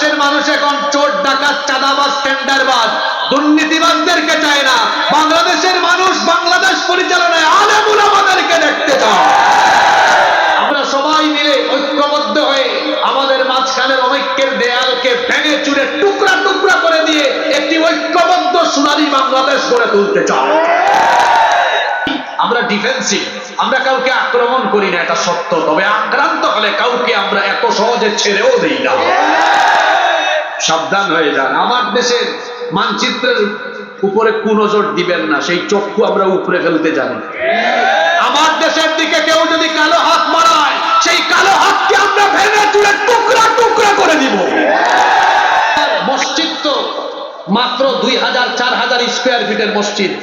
বাংলাদেশের মানুষ এখন চোর ডাকাত চাঁদাবাজ টেন্ডারবাজ দুর্নীতিবাজদেরকে চায় না। বাংলাদেশের মানুষ বাংলাদেশ পরিচালনায় আলেম উলামাদেরকে দেখতে চায়। আমরা সবাই মিলে ঐক্যবদ্ধ হয়ে আমাদের মাঝখানের অনৈক্যের দেয়ালকে ভেঙে চুরে টুকরা টুকরা করে দিয়ে একটি ঐক্যবদ্ধ সোনালী বাংলাদেশ গড়ে তুলতে চাই। আমরা ডিফেন্সিভ, আমরা কাউকে আক্রমণ করি না, এটা সত্য। তবে আক্রান্ত হলে কাউকে আমরা এত সহজে ছেড়েও দেই না। সাবধান হয়ে যান। আমার দেশের মানচিত্রের উপরে কুনজর দিবেন না, সেই চক্ষু আমরা উপরে ফেলতে জানি। আমার দেশের দিকে কেউ যদি কালো হাত মারায়, সেই কালো হাতকে আমরা ভেঙে চুরে টুকরা টুকরা করে দিব। মসজিদ তো মাত্র 2000-4000 স্কোয়ার ফিটের মসজিদ।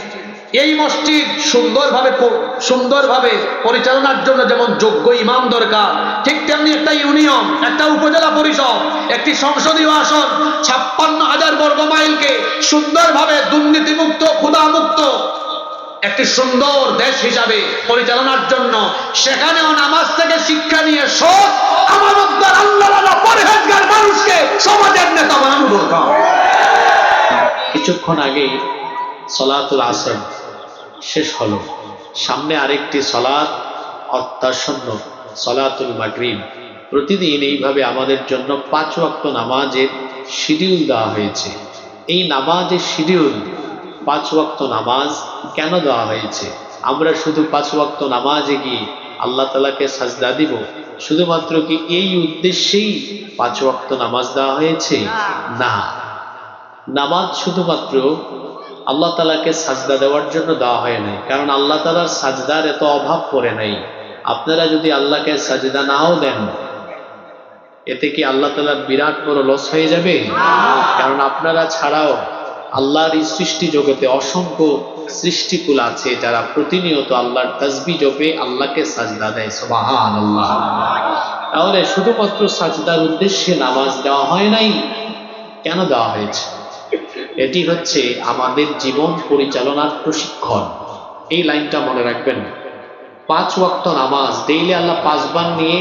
এই মসজিদ সুন্দরভাবে পরিচালনার জন্য যেমন যোগ্য ইমাম দরকার, ঠিক তেমনি একটা ইউনিয়ন, একটা উপজেলা পরিষদ, একটি সংসদীয় আসন 56,000 বর্গ মাইলকে সুন্দরভাবে দুর্নীতিমুক্ত, ক্ষুধামুক্ত একটি সুন্দর দেশ হিসাবে পরিচালনার জন্য সেখানেও নামাজ থেকে শিক্ষা নিয়ে সৎ, আমানতদার, আল্লাহওয়ালা, পরহেজগার মানুষকে সমাজের নেতা বানানো দরকার। কিছুক্ষণ আগে সলাতুল আসর শেষ হলো, সামনে আরেকটি সলাত অত্যাসন্ন, সলাতুল মাগরিব। প্রতিদিন এইভাবে আমাদের জন্য 5 ওয়াক্ত নামাজের শিডিউল দেওয়া হয়েছে। এই নামাজের শিডিউল 5 ওয়াক্ত নামাজ কেন দেওয়া হয়েছে? আমরা শুধু 5 ওয়াক্ত নামাজে গিয়ে আল্লাহ তাআলাকে সাজদা দিব, শুধুমাত্র কি এই উদ্দেশ্যেই 5 ওয়াক্ত নামাজ দেওয়া হয়েছে? না, নামাজ শুধুমাত্র আল্লাহ তাআলাকে সাজদা দেওয়ার জন্য দেওয়া হয় নাই, কারণ আল্লাহ তাআলার সাজদার এত অভাব পড়ে নাই। আপনারা যদি আল্লাহকে সাজদা নাও দেন, এতে কি আল্লাহ তাআলার বিরাট বড় লস হয়ে যাবে? কারণ আপনারা ছাড়াও আল্লাহর এই সৃষ্টি জগতে অসংখ্য সৃষ্টিকুল আছে যারা প্রতিনিয়ত আল্লাহর তাসবিহ জপে আল্লাহকে সাজদা দেয়। সুবহানাল্লাহ। তাহলে শুধুমাত্র সাজদার উদ্দেশ্যে নামাজ দেওয়া হয় নাই, কেন দেওয়া হয়েছে? এটি হচ্ছে আমাদের জীবন পরিচালনার প্রশিক্ষণ। এই লাইনটা মনে রাখবেন। 5 ওয়াক্ত নামাজ ডেইলি আল্লাহ 5 বার নিয়ে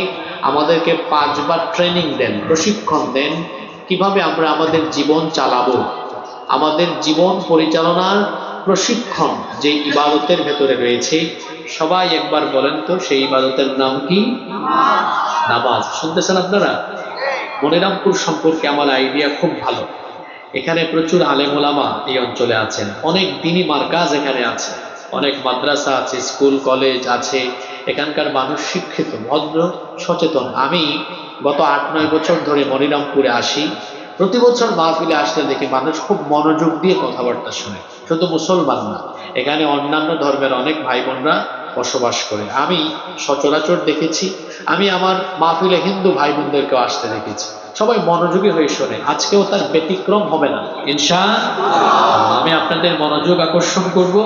আমাদেরকে 5 বার ট্রেনিং দেন, প্রশিক্ষণ দেন, কিভাবে আমরা আমাদের জীবন চালাবো। আমাদের জীবন পরিচালনার প্রশিক্ষণ যে ইবাদতের ভেতরে রয়েছে, সবাই একবার বলেন তো সেই ইবাদতের নাম কি? নামাজ। শুনতেছেন আপনারা? মনিরামপুর সম্পর্কে আমার আইডিয়া খুব ভালো। এখানে প্রচুর আলেম ওলামা এই অঞ্চলে আছেন, অনেক দ্বীনি মারকাজ এখানে আছে, অনেক মাদ্রাসা আছে, স্কুল কলেজ আছে। এখানকার মানুষ শিক্ষিত, ভদ্র, সচেতন। আমি গত 8-9 বছর ধরে মনিরামপুরে আসি। প্রতি বছর মাহফিলে আসলে দেখি মানুষ খুব মনোযোগ দিয়ে কথাবার্তা শুনে। শুধু মুসলমান না, এখানে অন্যান্য ধর্মের অনেক ভাই বোনরা বসবাস করে। আমি সচরাচর দেখেছি, আমি আমার মাহফিলে হিন্দু ভাই বোনদেরকেও আসতে দেখেছি। সবাই মনোযোগী হয়ে শোনে। আজকেও তার ব্যতিক্রম হবে না ইনশাআল্লাহ। আমি আপনাদের মনোযোগ আকর্ষণ করব,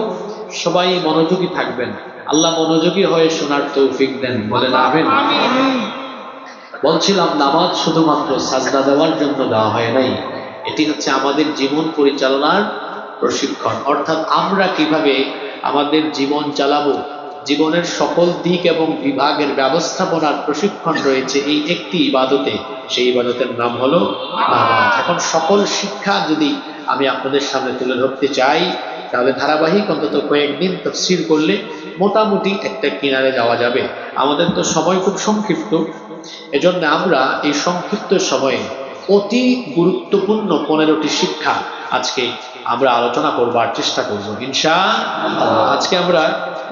সবাই মনোযোগী থাকবেন। আল্লাহ মনোযোগী হয়ে শোনার তৌফিক দেন, বলেন আমিন। বলছিলাম, নামাজ শুধুমাত্র সাজদা দেওয়ার জন্য দেওয়া হয় নাই, এটি হচ্ছে আমাদের জীবন পরিচালনার প্রশিক্ষণ। অর্থাৎ আমরা কিভাবে আমাদের জীবন চালাবো, জীবনের সকল দিক এবং বিভাগের ব্যবস্থাপনার প্রশিক্ষণ রয়েছে এই একটি ইবাদতে। সেই ইবাদতের নাম হলো নামাজ। এখন সকল শিক্ষা যদি আমি আপনাদের সামনে তুলে ধরতে চাই, তাহলে ধারাবাহিক অন্তত কয়েকদিন তাফসীর করলে মোটামুটি একটা কিনারে যাওয়া যাবে। আমাদের তো সময় খুব সংক্ষিপ্ত, এজন্য আমরা এই সংক্ষিপ্ত সময়ে অতি গুরুত্বপূর্ণ 15টি শিক্ষা আজকে আমরা আলোচনা করবার চেষ্টা করব ইনশাআল্লাহ। আজকে আমরা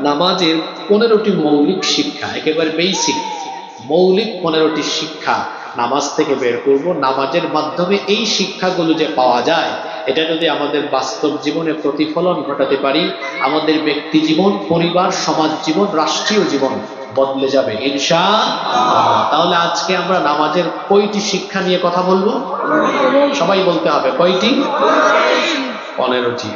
নামাজের 15টি মৌলিক শিক্ষা, একেবারে বেসিক মৌলিক 15টি শিক্ষা নামাজ থেকে বের করব। নামাজের মাধ্যমে এই শিক্ষাগুলো যে পাওয়া যায়, এটা যদি আমাদের বাস্তব জীবনে প্রতিফলন ঘটাতে পারি, আমাদের ব্যক্তি জীবন, পরিবার, সমাজ জীবন, রাষ্ট্রীয় জীবন বদলে যাবে ইনশাআল্লাহ। তাহলে আজকে আমরা নামাজের কয়টি শিক্ষা নিয়ে কথা বলবো? সবাই বলতে হবে কয়টি? 15টি।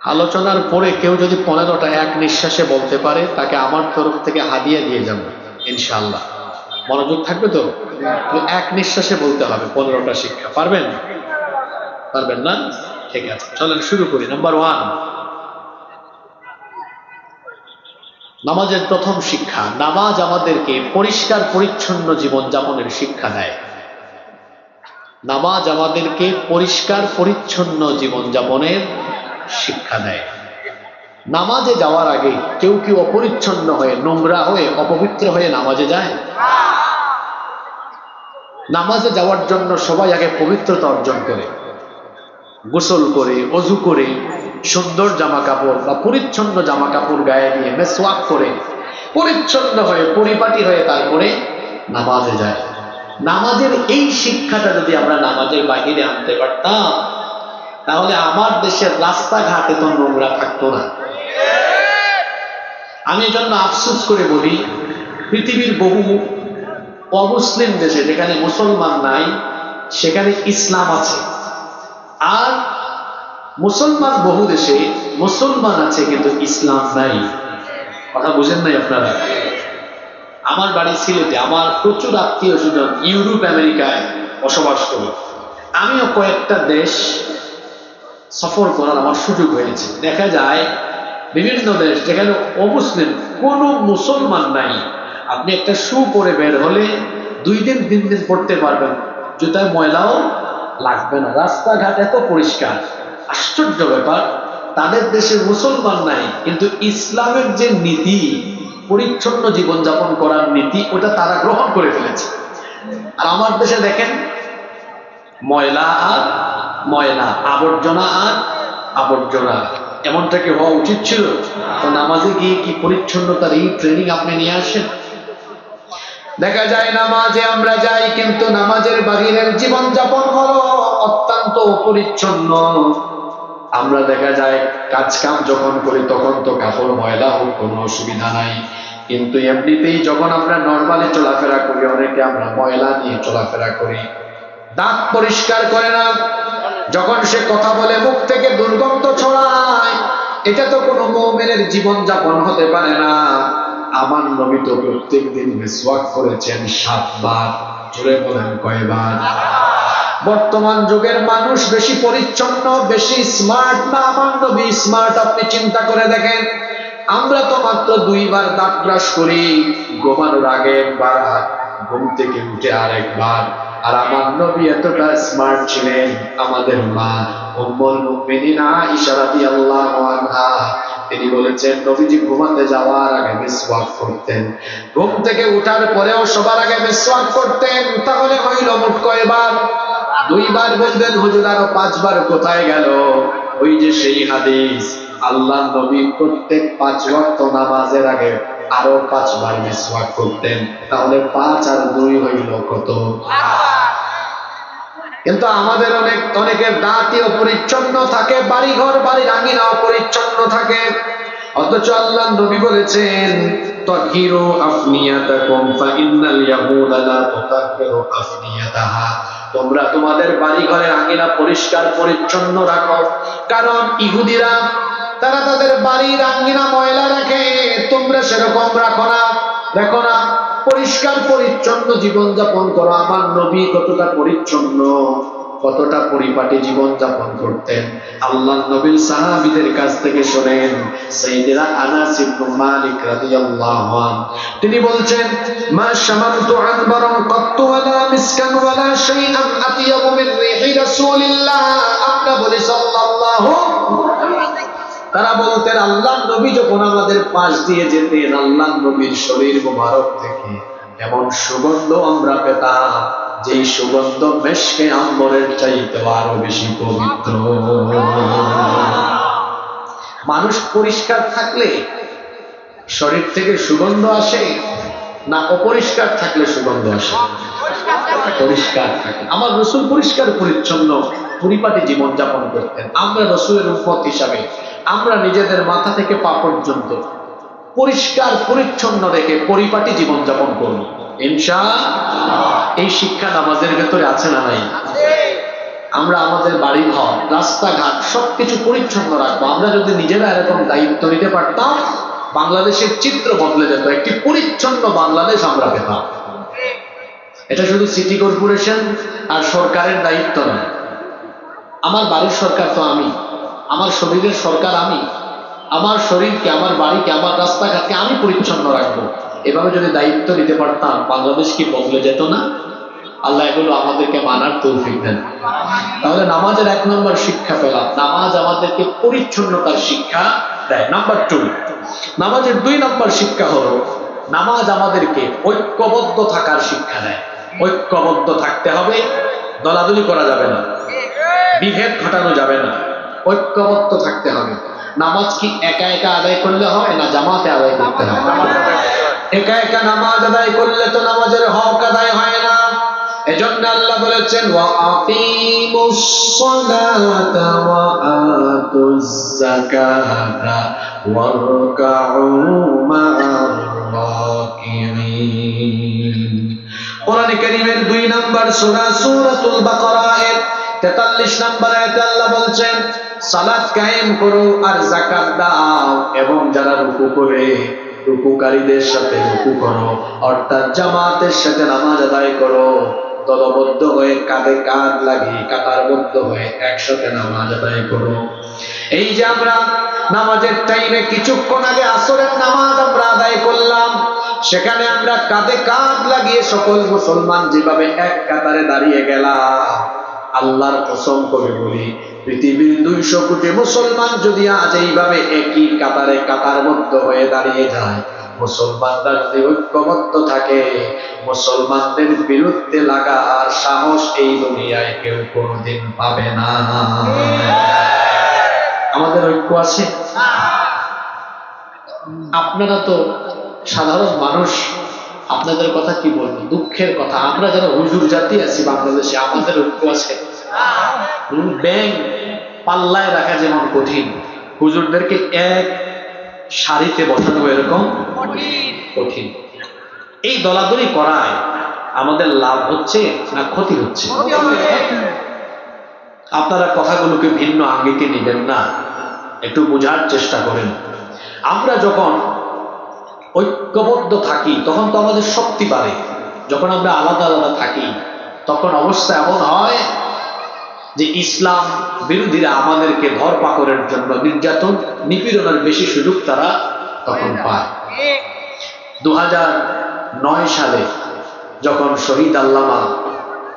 আলোচনার পরে কেউ যদি 15টা এক নিঃশ্বাসে বলতে পারে, তাকে আমার তরফ থেকে হাদিয়া দিয়ে যাব ইনশাআল্লাহ। মনোযোগ থাকবে তো? এক নিঃশ্বাসে বলতে হবে 15টা শিক্ষা। পারবেন? পারবেন না? ঠিক আছে, চলেন শুরু করি। নাম্বার 1, নামাজের প্রথম শিক্ষা। নামাজ আমাদেরকে পরিষ্কার পরিচ্ছন্ন জীবন যাপনের শিক্ষা দেয়। নামাজ আমাদেরকে পরিষ্কার পরিচ্ছন্ন জীবনযাপনের শিক্ষা দেয়। নামাজে যাওয়ার আগে কেউ কেউ অপরিচ্ছন্ন হয়ে, নোংরা হয়ে, অপবিত্র হয়ে নামাজে যায়। নামাজে যাওয়ার জন্য সবাই আগে পবিত্রতা অর্জন করে, গোসল করে, অজু করে, সুন্দর জামা কাপড় বা পরিচ্ছন্ন জামা কাপড় গায়ে দিয়ে মেসওয়াক করে পরিচ্ছন্ন হয়ে পরিপাটি হয়ে তারপরে নামাজে যায়। নামাজের এই শিক্ষাটা যদি আমরা নামাজের বাহিরে আনতে পারতাম, তাহলে আমার দেশের রাস্তাঘাটে তো নোংরা থাকতো না। আমি এজন্য আফসোস করে বলি, পৃথিবীর বহু অমুসলিম দেশে যেখানে মুসলমান নাই সেখানে ইসলাম আছে, আর মুসলমান বহু দেশে মুসলমান আছে কিন্তু ইসলাম নাই। কথা বুঝেন নাই আপনারা? আমার বাড়ি সিলেটে, আমার প্রচুর আত্মীয় স্বজন ইউরোপ আমেরিকায় বসবাস করে। আমিও কয়েকটা দেশ সফর করার আমার সুযোগ হয়েছে। দেখা যায় বিভিন্ন দেশ যেখানে অমুসলিম, কোনো মুসলমান নাই, আপনি একটা শু পরে বের হলে 2 দিন 3 দিন পড়তে পারবেন, জুতায় ময়লাও লাগবে না, রাস্তাঘাট এত পরিষ্কার। আশ্চর্য ব্যাপার, তাদের দেশে মুসলমান নাই কিন্তু ইসলামের যে নীতি, পরিচ্ছন্ন জীবনযাপন করার নীতি, ওটা তারা গ্রহণ করে ফেলেছে। আর আমার দেশে দেখেন, ময়লা আর ময়লা, আবর্জনা আর আবর্জনা। এমনটা কি হওয়া উচিত ছিল? তো নামাজে গিয়ে কি পরিচ্ছন্নতার এই ট্রেনিং আপনি নিয়ে আসেন? দেখা যায় নামাজে আমরা যাই কিন্তু নামাজের বাহিরের জীবনযাপন হলো অত্যন্ত পরিচ্ছন্ন। আমরা দেখা যায় কাজ কাম যখন করি তখন তো কাপড় ময়লা হোক কোনো অসুবিধা নাই, কিন্তু এমনিতেই যখন আমরা নর্মালি চলাফেরা করি অনেকে আমরা ময়লা নিয়ে চলাফেরা করি। দাঁত পরিষ্কার করে না, যখন সে কথা বলে মুখ থেকে দুর্গন্ধ ছড়ায়, এটা তো কোনো মুমিনের জীবনযাপন হতে পারে না। আমার নবী তো প্রত্যেকদিন মিসওয়াক করেছেন 7 বার। জোরে বলেন কয়বার? বর্তমান যুগের মানুষ বেশি পরিচ্ছন্ন, বেশি স্মার্ট না? আমার নবী স্মার্ট। আপনি চিন্তা করে দেখেন, আমরা তো মাত্র 2 বার দাঁত ব্রাশ করি, ঘুমানোর আগে একবার, ঘুম থেকে উঠে আরেকবার। আর আমার নবী এতটা স্মার্ট ছিলেন, আমাদের মা উম্মুল মুমিনিন আয়েশা রাদিয়াল্লাহু আনহা তিনি বলেছেন নবীজি ঘুমাতে যাওয়ার আগে মিসওয়াক করতেন, ঘুম থেকে ওঠার পরেও সবার আগে মিসওয়াক করতেন। তাহলে হইল মোট কয়বার? 2 বার। বলবেন হুজুর আরো 5 বার কোথায় গেল? ওই যে সেই হাদিস, আল্লাহ নবী প্রত্যেক 5 ওয়াক্ত নামাজের আগে আরো 5 বার মিসওয়াক করতেন। তাহলে 5 আর 2 হইল কত? কিন্তু আমাদের অনেকের দাঁতই অপরিচ্ছন্ন থাকে, বাড়িঘর বাড়ির আঙিনা অপরিচ্ছন্ন থাকে। অথচ আল্লাহ নবী বলেছেন তাহিরু আফনিয়াতাকুম ফাইন্নাল ইয়াহুদা লা তুতাহিরু আফনিয়াতাহা, তোমরা তোমাদের বাড়িঘরের আঙিনা পরিষ্কার পরিচ্ছন্ন রাখো, কারণ ইহুদিরা তারা তাদের বাড়ির আঙিনা ময়লা রাখে, তোমরা সেরকম রাখো না। দেখো না, পরিষ্কার পরিচ্ছন্ন জীবনযাপন করো। আমার নবী কতটা পরিচ্ছন্ন, কতটা পরিপাটি জীবনযাপন করতেন। আল্লাহ নবীর সাহাবীদের কাছ থেকে শোনেন, সাইয়েদনা আনাস ইবনে মালিক রাদিয়াল্লাহু আনহু তিনি বলছেন, মা শামামতু আনবারান কাত্তু ওয়ালা মিসকান ওয়ালা শাইআন আতিয়াবু মিন রিহি রাসূলিল্লাহ। আমরা বলি সাল্লাল্লাহু। তারা বলতেন আল্লাহ নবী যখন আমাদের পাশ দিয়ে যেতেন, আল্লাহ নবীর শরীর মোবারক থেকে এমন সুগন্ধ আমরা পেতাম, যেই সুগন্ধ মেশকে আম্বরের চাইতে আরো বেশি পবিত্র। মানুষ পরিষ্কার থাকলে শরীর থেকে সুগন্ধ আসে না অপরিষ্কার থাকলে সুগন্ধ আসে? পরিষ্কার থাকে। আমার রাসূল পরিষ্কার পরিচ্ছন্ন পরিপাটি জীবনযাপন করতেন। আমরা রাসূলের উম্মত হিসাবে আমরা নিজেদের মাথা থেকে পা পর্যন্ত পরিষ্কার পরিচ্ছন্ন রেখে পরিপাটি জীবনযাপন করব ইনশাআল্লাহ। এই শিক্ষা নামাজের ভেতরে আছে না নাই? আমরা আমাদের বাড়ি ঘর রাস্তাঘাট সবকিছু পরিচ্ছন্ন রাখবো। আমরা যদি নিজেরা এরকম দায়িত্ব নিতে পারতাম, বাংলাদেশের চিত্র বদলে যেত, একটি পরিচ্ছন্ন বাংলাদেশ আমরা পেতাম। এটা শুধু সিটি কর্পোরেশন আর সরকারের দায়িত্ব নয়। আমার বাড়ির সরকার তো আমি, আমার শরীরের সরকার আমি। আমার শরীরকে, আমার বাড়িকে, আমার রাস্তাঘাটকে আমি পরিচ্ছন্ন রাখবো। এভাবে যদি দায়িত্ব নিতে পারতাম, বাংলাদেশ কি বদলে যেত না? আল্লাহ এগুলো আমাদেরকে মানার তৌফিক দেন। তাহলে নামাজের 1 নম্বর শিক্ষা পেলাম, নামাজ আমাদেরকে পরিচ্ছন্নতার শিক্ষা দেয়। নাম্বার 2, নামাজের 2 নম্বর শিক্ষা হলো নামাজ আমাদেরকে ঐক্যবদ্ধ থাকার শিক্ষা দেয়। ঐক্যবদ্ধ থাকতে হবে, দলাদলি করা যাবে না, বিভেদ ঘটানো যাবে না, ঐক্যবদ্ধ থাকতে হবে। নামাজ কি একা একা আদায় করলে হয় না জামাতে আদায় করতে হবে? একা একা নামাজ আদায় করলে তো নামাজের হক আদায় হয় না। এজন্য আল্লাহ বলেছেন ওয়া আকিমুস সালাতা ওয়া আতুজ যাকাতা ওয়ারকাউ মা'আর রাকিঈন। কোরআনে কারীমের 2 নম্বর সূরা সূরাতুল বাকারা এর 43 নম্বর আয়াতে আল্লাহ বলছেন সালাত কায়েম করো আর যাকাত দাও, এবং যারা রুকু করে রুকুকারীদের সাথে রুকু করো, অর্থাৎ জামাতের সাথে নামাজ আদায় করো, দলবদ্ধ হয়ে কাঁধে কাঁধ লাগিয়ে কাতারবদ্ধ হয়ে একসাথে নামাজ আদায় করো। এই যে আমরা নামাজের টাইমে কিছুক্ষণ আগে আসরের নামাজ আমরা আদায় করলাম, সেখানে আমরা কাঁধে কাঁধ লাগিয়ে সকল মুসলমান যেভাবে এক কাতারে দাঁড়িয়ে গেলাম, আল্লাহর কসম করে বলি পৃথিবীর 200 কোটি মুসলমান যদি আজ এইভাবে একই কাতারে কাতারবদ্ধ হয়ে দাঁড়িয়ে যায়, মুসলমানরা যদি ঐক্যবদ্ধ থাকে, মুসলমানদের বিরুদ্ধে লাগার সাহস এই দুনিয়ায় কেউ কোনোদিন পাবে না। আমাদের ঐক্য আছে? আপনারা তো সাধারণ মানুষ, আপনাদের কথা কি বলবো, দুঃখের কথা। আমরা যারা হুজুর জাতি আছি বাংলাদেশে, আমাদের ঐক্য আছে? ব্যাং পাল্লায় রাখা যেমন কঠিন, হুজুরদেরকে এক সারিতে বসানো এরকম কঠিন। এই দলাদলি করায় আমাদের লাভ হচ্ছে না ক্ষতি হচ্ছে? আপনারা কথাগুলোকে ভিন্ন আঙ্গিকে নেবেন না, একটু বোঝার চেষ্টা করেন। আমরা যখন ঐক্যবদ্ধ থাকি তখন তো আমাদের শক্তি বাড়ে। যখন আমরা আলাদা আলাদা থাকি তখন অবস্থা এমন হয় যে ইসলাম বিরোধীরা আমাদেরকে ধরপাকড়ের জন্য নির্যাতন নিপীড়নের বেশি সুযোগ তারা তখন পায়। 2009 সালে যখন শহীদ আল্লামা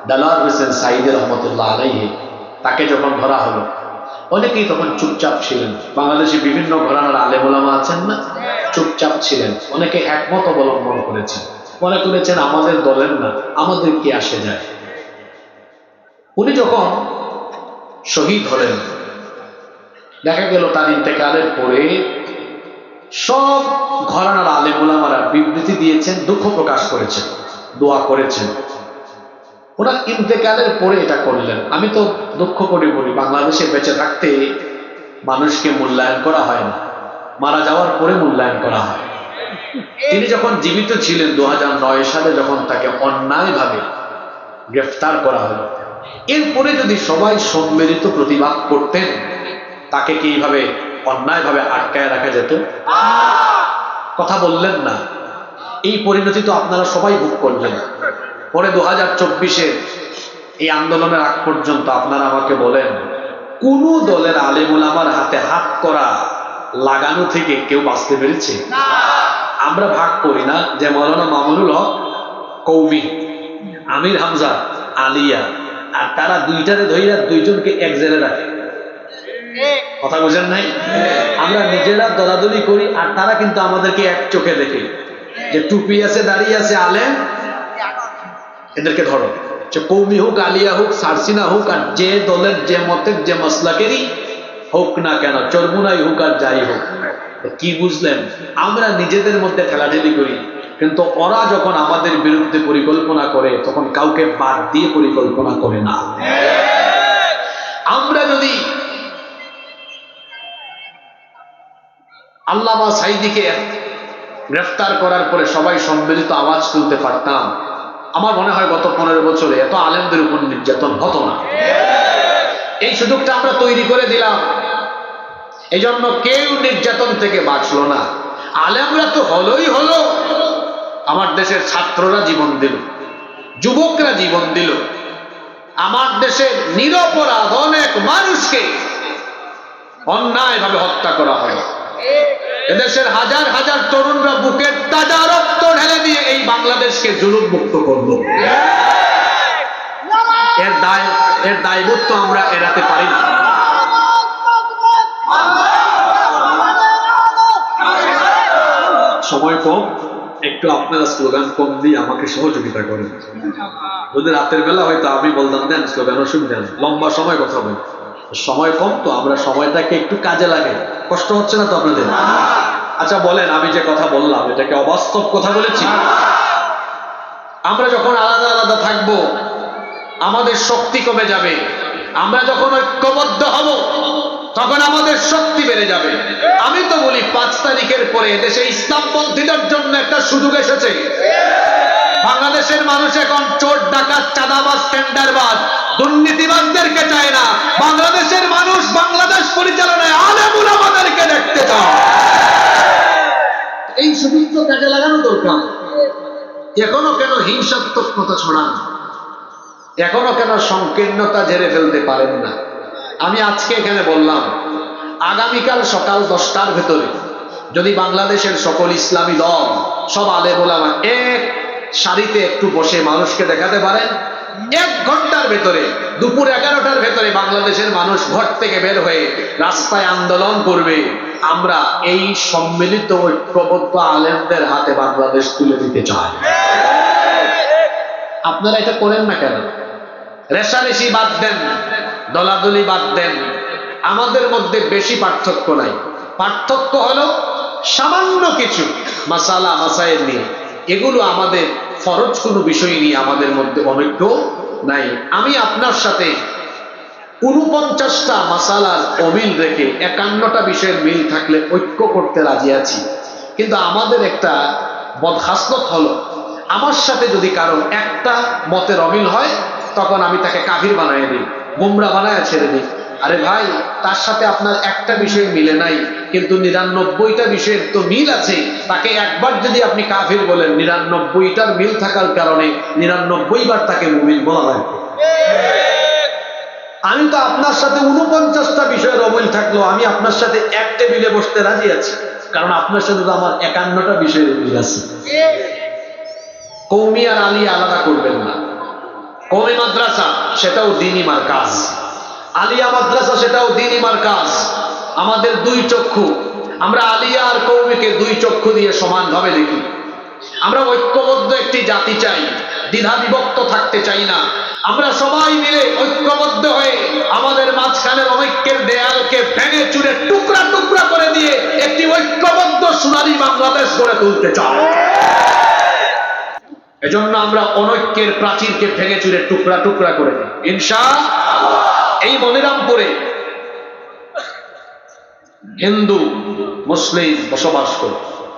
দেলোয়ার হোসেন সাঈদী রহমতুল্লাহ আলাইহি তাকে যখন ধরা হলো, অনেকেই তখন চুপচাপ ছিলেন। বাংলাদেশে বিভিন্ন ঘরানার আলেম ওলামা আছেন না, চুপচাপ ছিলেন। অনেকে একমত অবলম্বন করেছেন, মনে করেছেন আমাদের দলের না, আমাদের কি আসে যায়। উনি যখন শহীদ হলেন, দেখা গেল তার ইন্তেকালের পরে সব ঘরানার আলেম ওলামারা বিবৃতি দিয়েছেন, দুঃখ প্রকাশ করেছেন, দোয়া করেছেন। ওনার ইন্তেকালের পরে এটা করলেন। আমি তো দুঃখ করে বলি, বাংলাদেশে বেঁচে থাকতে মানুষকে মূল্যায়ন করা হয় না, মারা যাওয়ার পরে মূল্যায়ন করা হয়। তিনি যখন জীবিত ছিলেন 2009 সালে যখন তাকে অন্যায়ভাবে গ্রেফতার করা হলো, এরপরে যদি সবাই সম্মিলিত প্রতিবাদ করতেন, তাকে কি এইভাবে অন্যায়ভাবে আটকায় রাখা যেত? কথা বললেন না। এই পরিণতি তো আপনারা সবাই ভোগ করলেন। পরে 2024-এ এই আন্দোলনের আগ পর্যন্ত আপনারা আমাকে বলেন, কোন দলের আলেম ওলামার হাতে হাত করা লাগানো থেকে কেউ বাঁচতে পেরেছে? আমরা ভাগ করি না যে মৌলানা মামুনুল হক কৌমি, আমির হামজা আলিয়া, আর তারা দুইটারে ধইরা দুইজনকে এক জেলে রাখে। কথা বুঝেন নাই? আমরা নিজেরা দলাদলি করি, আর তারা কিন্তু আমাদেরকে এক চোখে দেখে, যে টুপি আছে দাঁড়িয়ে আছে আলেম, এদেরকে ধরো। যে কৌমি হোক, আলিয়া হোক, সারসিনা হোক, আর যে দলের যে মতের যে মসলাকেরই হোক না কেন, চরমুনাই হোক আর যাই হোক, কি বুঝলেন? আমরা নিজেদের মধ্যে ঠেলাঠেলি করি, কিন্তু ওরা যখন আমাদের বিরুদ্ধে পরিকল্পনা করে তখন কাউকে বাদ দিয়ে পরিকল্পনা করে না। আমরা যদি আল্লামা সাঈদীকে গ্রেফতার করার পরে সবাই সম্মিলিত আওয়াজ তুলতে পারতাম, আমার মনে হয় গত 15 বছরে এত আলেমদের উপর নির্যাতন হতো না। এই সুযোগটা আমরা তৈরি করে দিলাম, এই জন্য কেউ নির্যাতন থেকে বাঁচলো না। আলেমরা তো হলোই হলো, আমার দেশের ছাত্ররা জীবন দিল, যুবকরা জীবন দিল, আমার দেশের নিরপরাধ অনেক মানুষকে অন্যায়ভাবে হত্যা করা হয়। এদেশের হাজার হাজার তরুণরা বুকের তাজা রক্ত ঢেলে দিয়ে এই বাংলাদেশকে জুলুম মুক্ত করলো। এর দায়িত্ব আমরা এড়াতে পারি না। সময় কম, একটু আপনারা স্লোগান কম দিয়ে আমাকে সহযোগিতা করেন। যদি রাতের বেলা হয়তো আমি বলতাম দেন স্লোগান শুনবেন, লম্বা সময় কথা বলেন। সময় কম তো আমরা সময়টাকে একটু কাজে লাগে। কষ্ট হচ্ছে না তো আপনাদের? আচ্ছা বলেন, আমি যে কথা বললাম এটাকে অবাস্তব কথা বলেছি? আমরা যখন আলাদা আলাদা থাকবো আমাদের শক্তি কমে যাবে। আমরা যখন ঐক্যবদ্ধ হব তখন আমাদের শক্তি বেড়ে যাবে। আমি তো বলি 5 তারিখের পরে দেশে ইসলামপন্থীদের জন্য একটা সুযোগ এসেছে। বাংলাদেশের মানুষ এখন চোর, ডাকাত, চাঁদাবাজ, টেন্ডারবাজ, দুর্নীতিবাজদেরকে চায় না। বাংলাদেশের মানুষ বাংলাদেশ পরিচালনায় আলেম উলামাদেরকে দেখতে চায়। এই সুযোগ তো কাজে লাগানো দরকার। এখনো কেন হিংসাত্মক কথা ছড়ান? এখনো কেন সংকীর্ণতা ঝেড়ে ফেলতে পারেন না? আমি আজকে এখানে বললাম, আগামীকাল সকাল 10টার ভেতরে যদি বাংলাদেশের সকল ইসলামী দল, সব আলেম ওলামা এক সারিতে একটু বসে মানুষকে দেখাতে পারেন, 1 ঘন্টার ভেতরে, দুপুর 11টার ভেতরে বাংলাদেশের মানুষ ঘর থেকে বের হয়ে রাস্তায় আন্দোলন করবে, আমরা এই সম্মিলিত ঐক্যবদ্ধ আলেমদের হাতে বাংলাদেশ তুলে দিতে চাই। আপনারা এটা করেন না কেন? রেশারেশি বাদ দেন, দলাদলি বাদ দেন। আমাদের মধ্যে বেশি পার্থক্য নাই। পার্থক্য হলো সামান্য কিছু মাসালা মাসায়েল নিয়ে। এগুলো আমাদের ফরজ কোনো বিষয় নিয়ে আমাদের মধ্যে অনৈক্য নাই। আমি আপনার সাথে 49টা মাসালার অমিল রেখে 51টা বিষয়ের মিল থাকলে ঐক্য করতে রাজি আছি। কিন্তু আমাদের একটা বদখাসলত হলো, আমার সাথে যদি কারো একটা মতের অমিল হয় তখন আমি তাকে কাফির বানায় দিই, গোমরা বানায় ছেড়ে দিই। আরে ভাই, তার সাথে আপনার একটা বিষয় মিলে নাই কিন্তু 99টা বিষয়ের তো মিল আছে। তাকে একবার যদি আপনি কাফির বলেন, 99টার মিল থাকার কারণে 99 বার তাকে মুমিন বলা লাগবে। আমি তো আপনার সাথে 49টা বিষয়ের অমিল থাকলো আমি আপনার সাথে এক টেবিলে বসতে রাজি আছি, কারণ আপনার সাথে তো আমার 51টা বিষয়ের মিল আছে। কওমি আর আলিয়া আলাদা করবেন না। কওমি মাদ্রাসা সেটাও দ্বীনি মারকাজ, আলিয়া মাদ্রাসা সেটাও দ্বীনি মারকাজ। আমাদের 2 চক্ষু, আমরা আলিয়া আর কওমিকে 2 চক্ষু দিয়ে সমানভাবে দেখি। আমরা ঐক্যবদ্ধ একটি জাতি চাই, দ্বিধা বিভক্ত থাকতে চাই না। আমরা সবাই মিলে ঐক্যবদ্ধ হয়ে আমাদের মাঝখানের অনৈক্যের দেয়ালকে ভেঙে চুরে টুকরা টুকরা করে দিয়ে একটি ঐক্যবদ্ধ সোনালী বাংলাদেশ গড়ে তুলতে চাই। এজন্য আমরা অনৈক্যের প্রাচীরকে ভেঙে চুরে টুকরা টুকরা করে দিই ইনশাআল্লাহ। এই মনিরামপুরে হিন্দু মুসলিম বসবাস করব,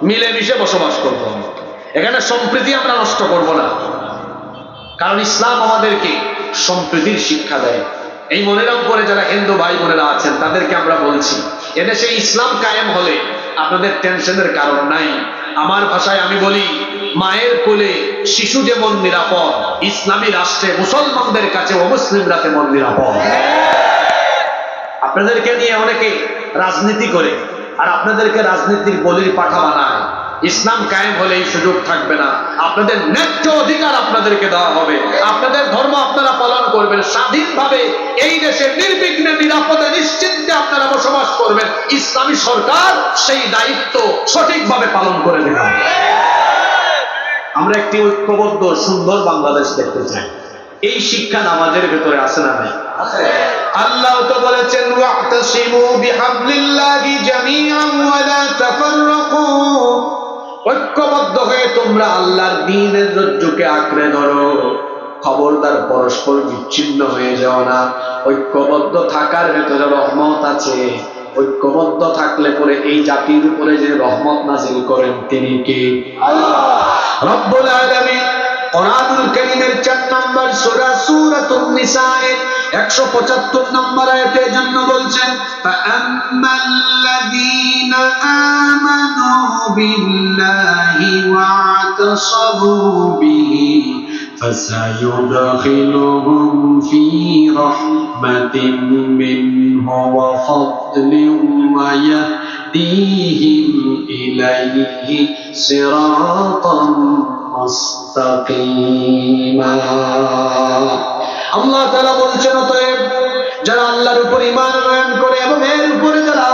মিলেমিশে বসবাস করব। এখানে সম্প্রীতি আমরা নষ্ট করব না, কারণ ইসলাম আমাদেরকে সম্প্রীতির শিক্ষা দেয়। এই মনিরামপুরে যারা হিন্দু ভাই বোনেরা আছেন তাদেরকে আমরা বলছি, এদেশে ইসলাম কায়েম হলে আপনাদের টেনশনের কারণ নাই। আমার ভাষায় আমি বলি, মায়ের কোলে শিশু যেমন নিরাপদ, ইসলামী রাষ্ট্রে মুসলমানদের কাছে অমুসলিমরা তেমন নিরাপদ। আপনাদেরকে নিয়ে অনেকে রাজনীতি করে আর আপনাদেরকে রাজনীতির বলির পাঠা বানায়। ইসলাম কায়েম হলে এই সুযোগ থাকবে না। আপনাদের ন্যায্য অধিকার আপনাদেরকে দেওয়া হবে, আপনাদের ধর্ম আপনারা পালন করবেন স্বাধীনভাবে। এই দেশে নির্বিঘ্নে নিরাপদে নিশ্চিন্তে আপনারা বসবাস করবেন। ইসলামী সরকার সেই দায়িত্ব সঠিকভাবে পালন করে দেবে। আমরা একটি ঐক্যবদ্ধ সুন্দর বাংলাদেশ দেখতে চাই। এই শিক্ষা নামাজের ভেতরে আছে না নাই? আল্লাহ তো বলেছেন, ওয়া'তাসিমু বিহাবলিল্লাহি জামিআন ওয়া লা তাফাররাকু। ঐক্যবদ্ধ হয়ে তোমরা আল্লাহর দ্বীনের রজ্জুকে আঁকড়ে ধরো, খবরদার পরস্পর বিচ্ছিন্ন হয়ে যাও না। ঐক্যবদ্ধ থাকার ভেতরে রহমত আছে। ঐক্যবদ্ধ থাকলে পরে এই জাতির উপরে যে রহমত নাজিল করেন তিনি কে? আল্লাহ রব্বুল আলামিন। কোরআনুল কারীমের 4 নম্বর সূরা সূরাতুন নিসা 175 নম্বর আয়াতে জন্য বলছেন, ফাআম্মাল্লাযীনা আমানু বিল্লাহি ওয়া তাসাবু বিহি ফাসায়ুদখিলুহুম ফি রাহমাতিন মিনহু ওয়া ফাদলিন ওয়া ইয়াহদিহিম ইলাইহি সিরাতান মুস্তাকিমা। আল্লাহ তাআলা বলছেন, অতএব যারা আল্লাহর উপর ঈমান আনয়ন করে এবং এর উপরে যারা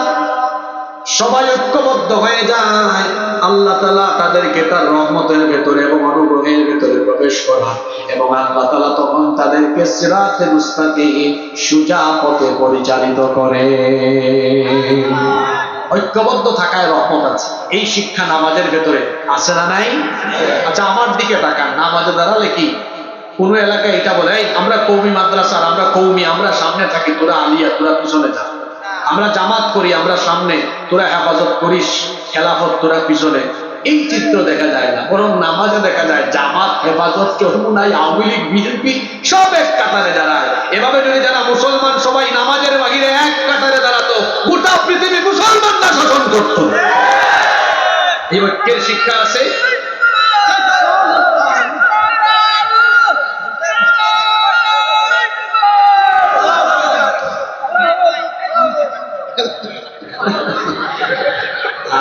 সবাই ঐক্যবদ্ধ হয়ে যায়, আল্লাহ তাআলা তাদেরকে তার রহমতের ভেতরে এবং অনুগ্রহের ভেতরে প্রবেশ করায় এবং আল্লাহ তাআলা তখন তাদেরকে সিরাতে মুস্তাকিম সোজা পথে পরিচালিত করে। ঐক্যবদ্ধ থাকায় রহমত আছে। এই শিক্ষা নামাজের ভেতরে আছে না নাই? আচ্ছা, আমার দিকে তাকান, নামাজে দাঁড়ালে কি কোন এলাকায় এটা বলে, এই আমরা কওমি মাদ্রাসার, আমরা কওমি, আমরা সামনে থাকি, তোরা আলিয়া, তোরা পিছনে যা। আমরা জামাত করি, আমরা সামনে, তোরা হেফাজত করিস, খেলাফত তোরা পিছনে। এই চিত্র দেখা যায় না, বরং নামাজে দেখা যায় জামাত, হেফাজত, চরমুনাই, আওয়ামী লীগ, বিজেপি সব এক কাতারে দাঁড়ায়। এভাবে যদি যারা মুসলমান সবাই নামাজের বাহিরে এক কাতারে দাঁড়াতো, গোটা পৃথিবী মুসলমানরা শাসন করত। এই ঐক্যের শিক্ষা আছে।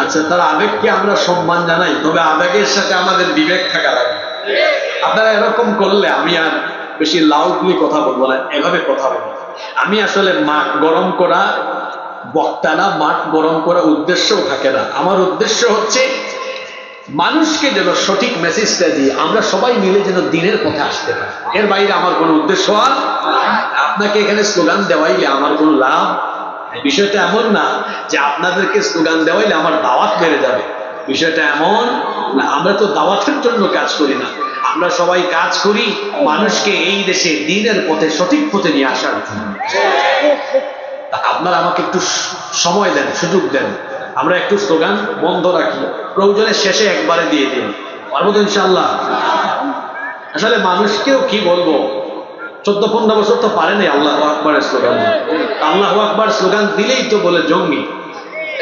আচ্ছা, তার আবেগকে আমরা সম্মান জানাই, তবে আবেগের সাথে আমাদের বিবেক থাকা লাগবে। আপনারা এরকম করলে আমি আর বেশি লাউডলি কথা বলবো না, এভাবে কথা বলবো। আমি আসলে মাঠ গরম করা বক্তা না, মাঠ গরম করা উদ্দেশ্যও থাকে না। আমার উদ্দেশ্য হচ্ছে মানুষকে যেন সঠিক মেসেজটা দিয়ে আমরা সবাই মিলে যেন দিনের পথে আসতে পারি। এর বাইরে আমার কোনো উদ্দেশ্য আর আপনাকে এখানে স্লোগান দেওয়াইলে আমার কোনো লাভ। বিষয়টা এমন না যে আপনাদেরকে স্লোগান দেওয়াইলে আমার দাওয়াত বেড়ে যাবে। বিষয়টা এমন না, আমরা তো দাওয়াতের জন্য কাজ করি না, আমরা সবাই কাজ করি মানুষকে এই দেশে দিনের পথে সঠিক পথে নিয়ে আসার জন্য। আপনারা আমাকে একটু সময় দেন, সুযোগ দেন, আমরা একটু স্লোগান বন্ধ রাখি, প্রয়োজনের শেষে একবারে দিয়ে দিন, পারবো তো ইনশাআল্লাহ। আসলে মানুষকেও কি বলবো, 14-15 বছর তো পারেনি আল্লাহু আকবারের স্লোগান। আল্লাহু আকবার স্লোগান দিলেই তো বলে জঙ্গি।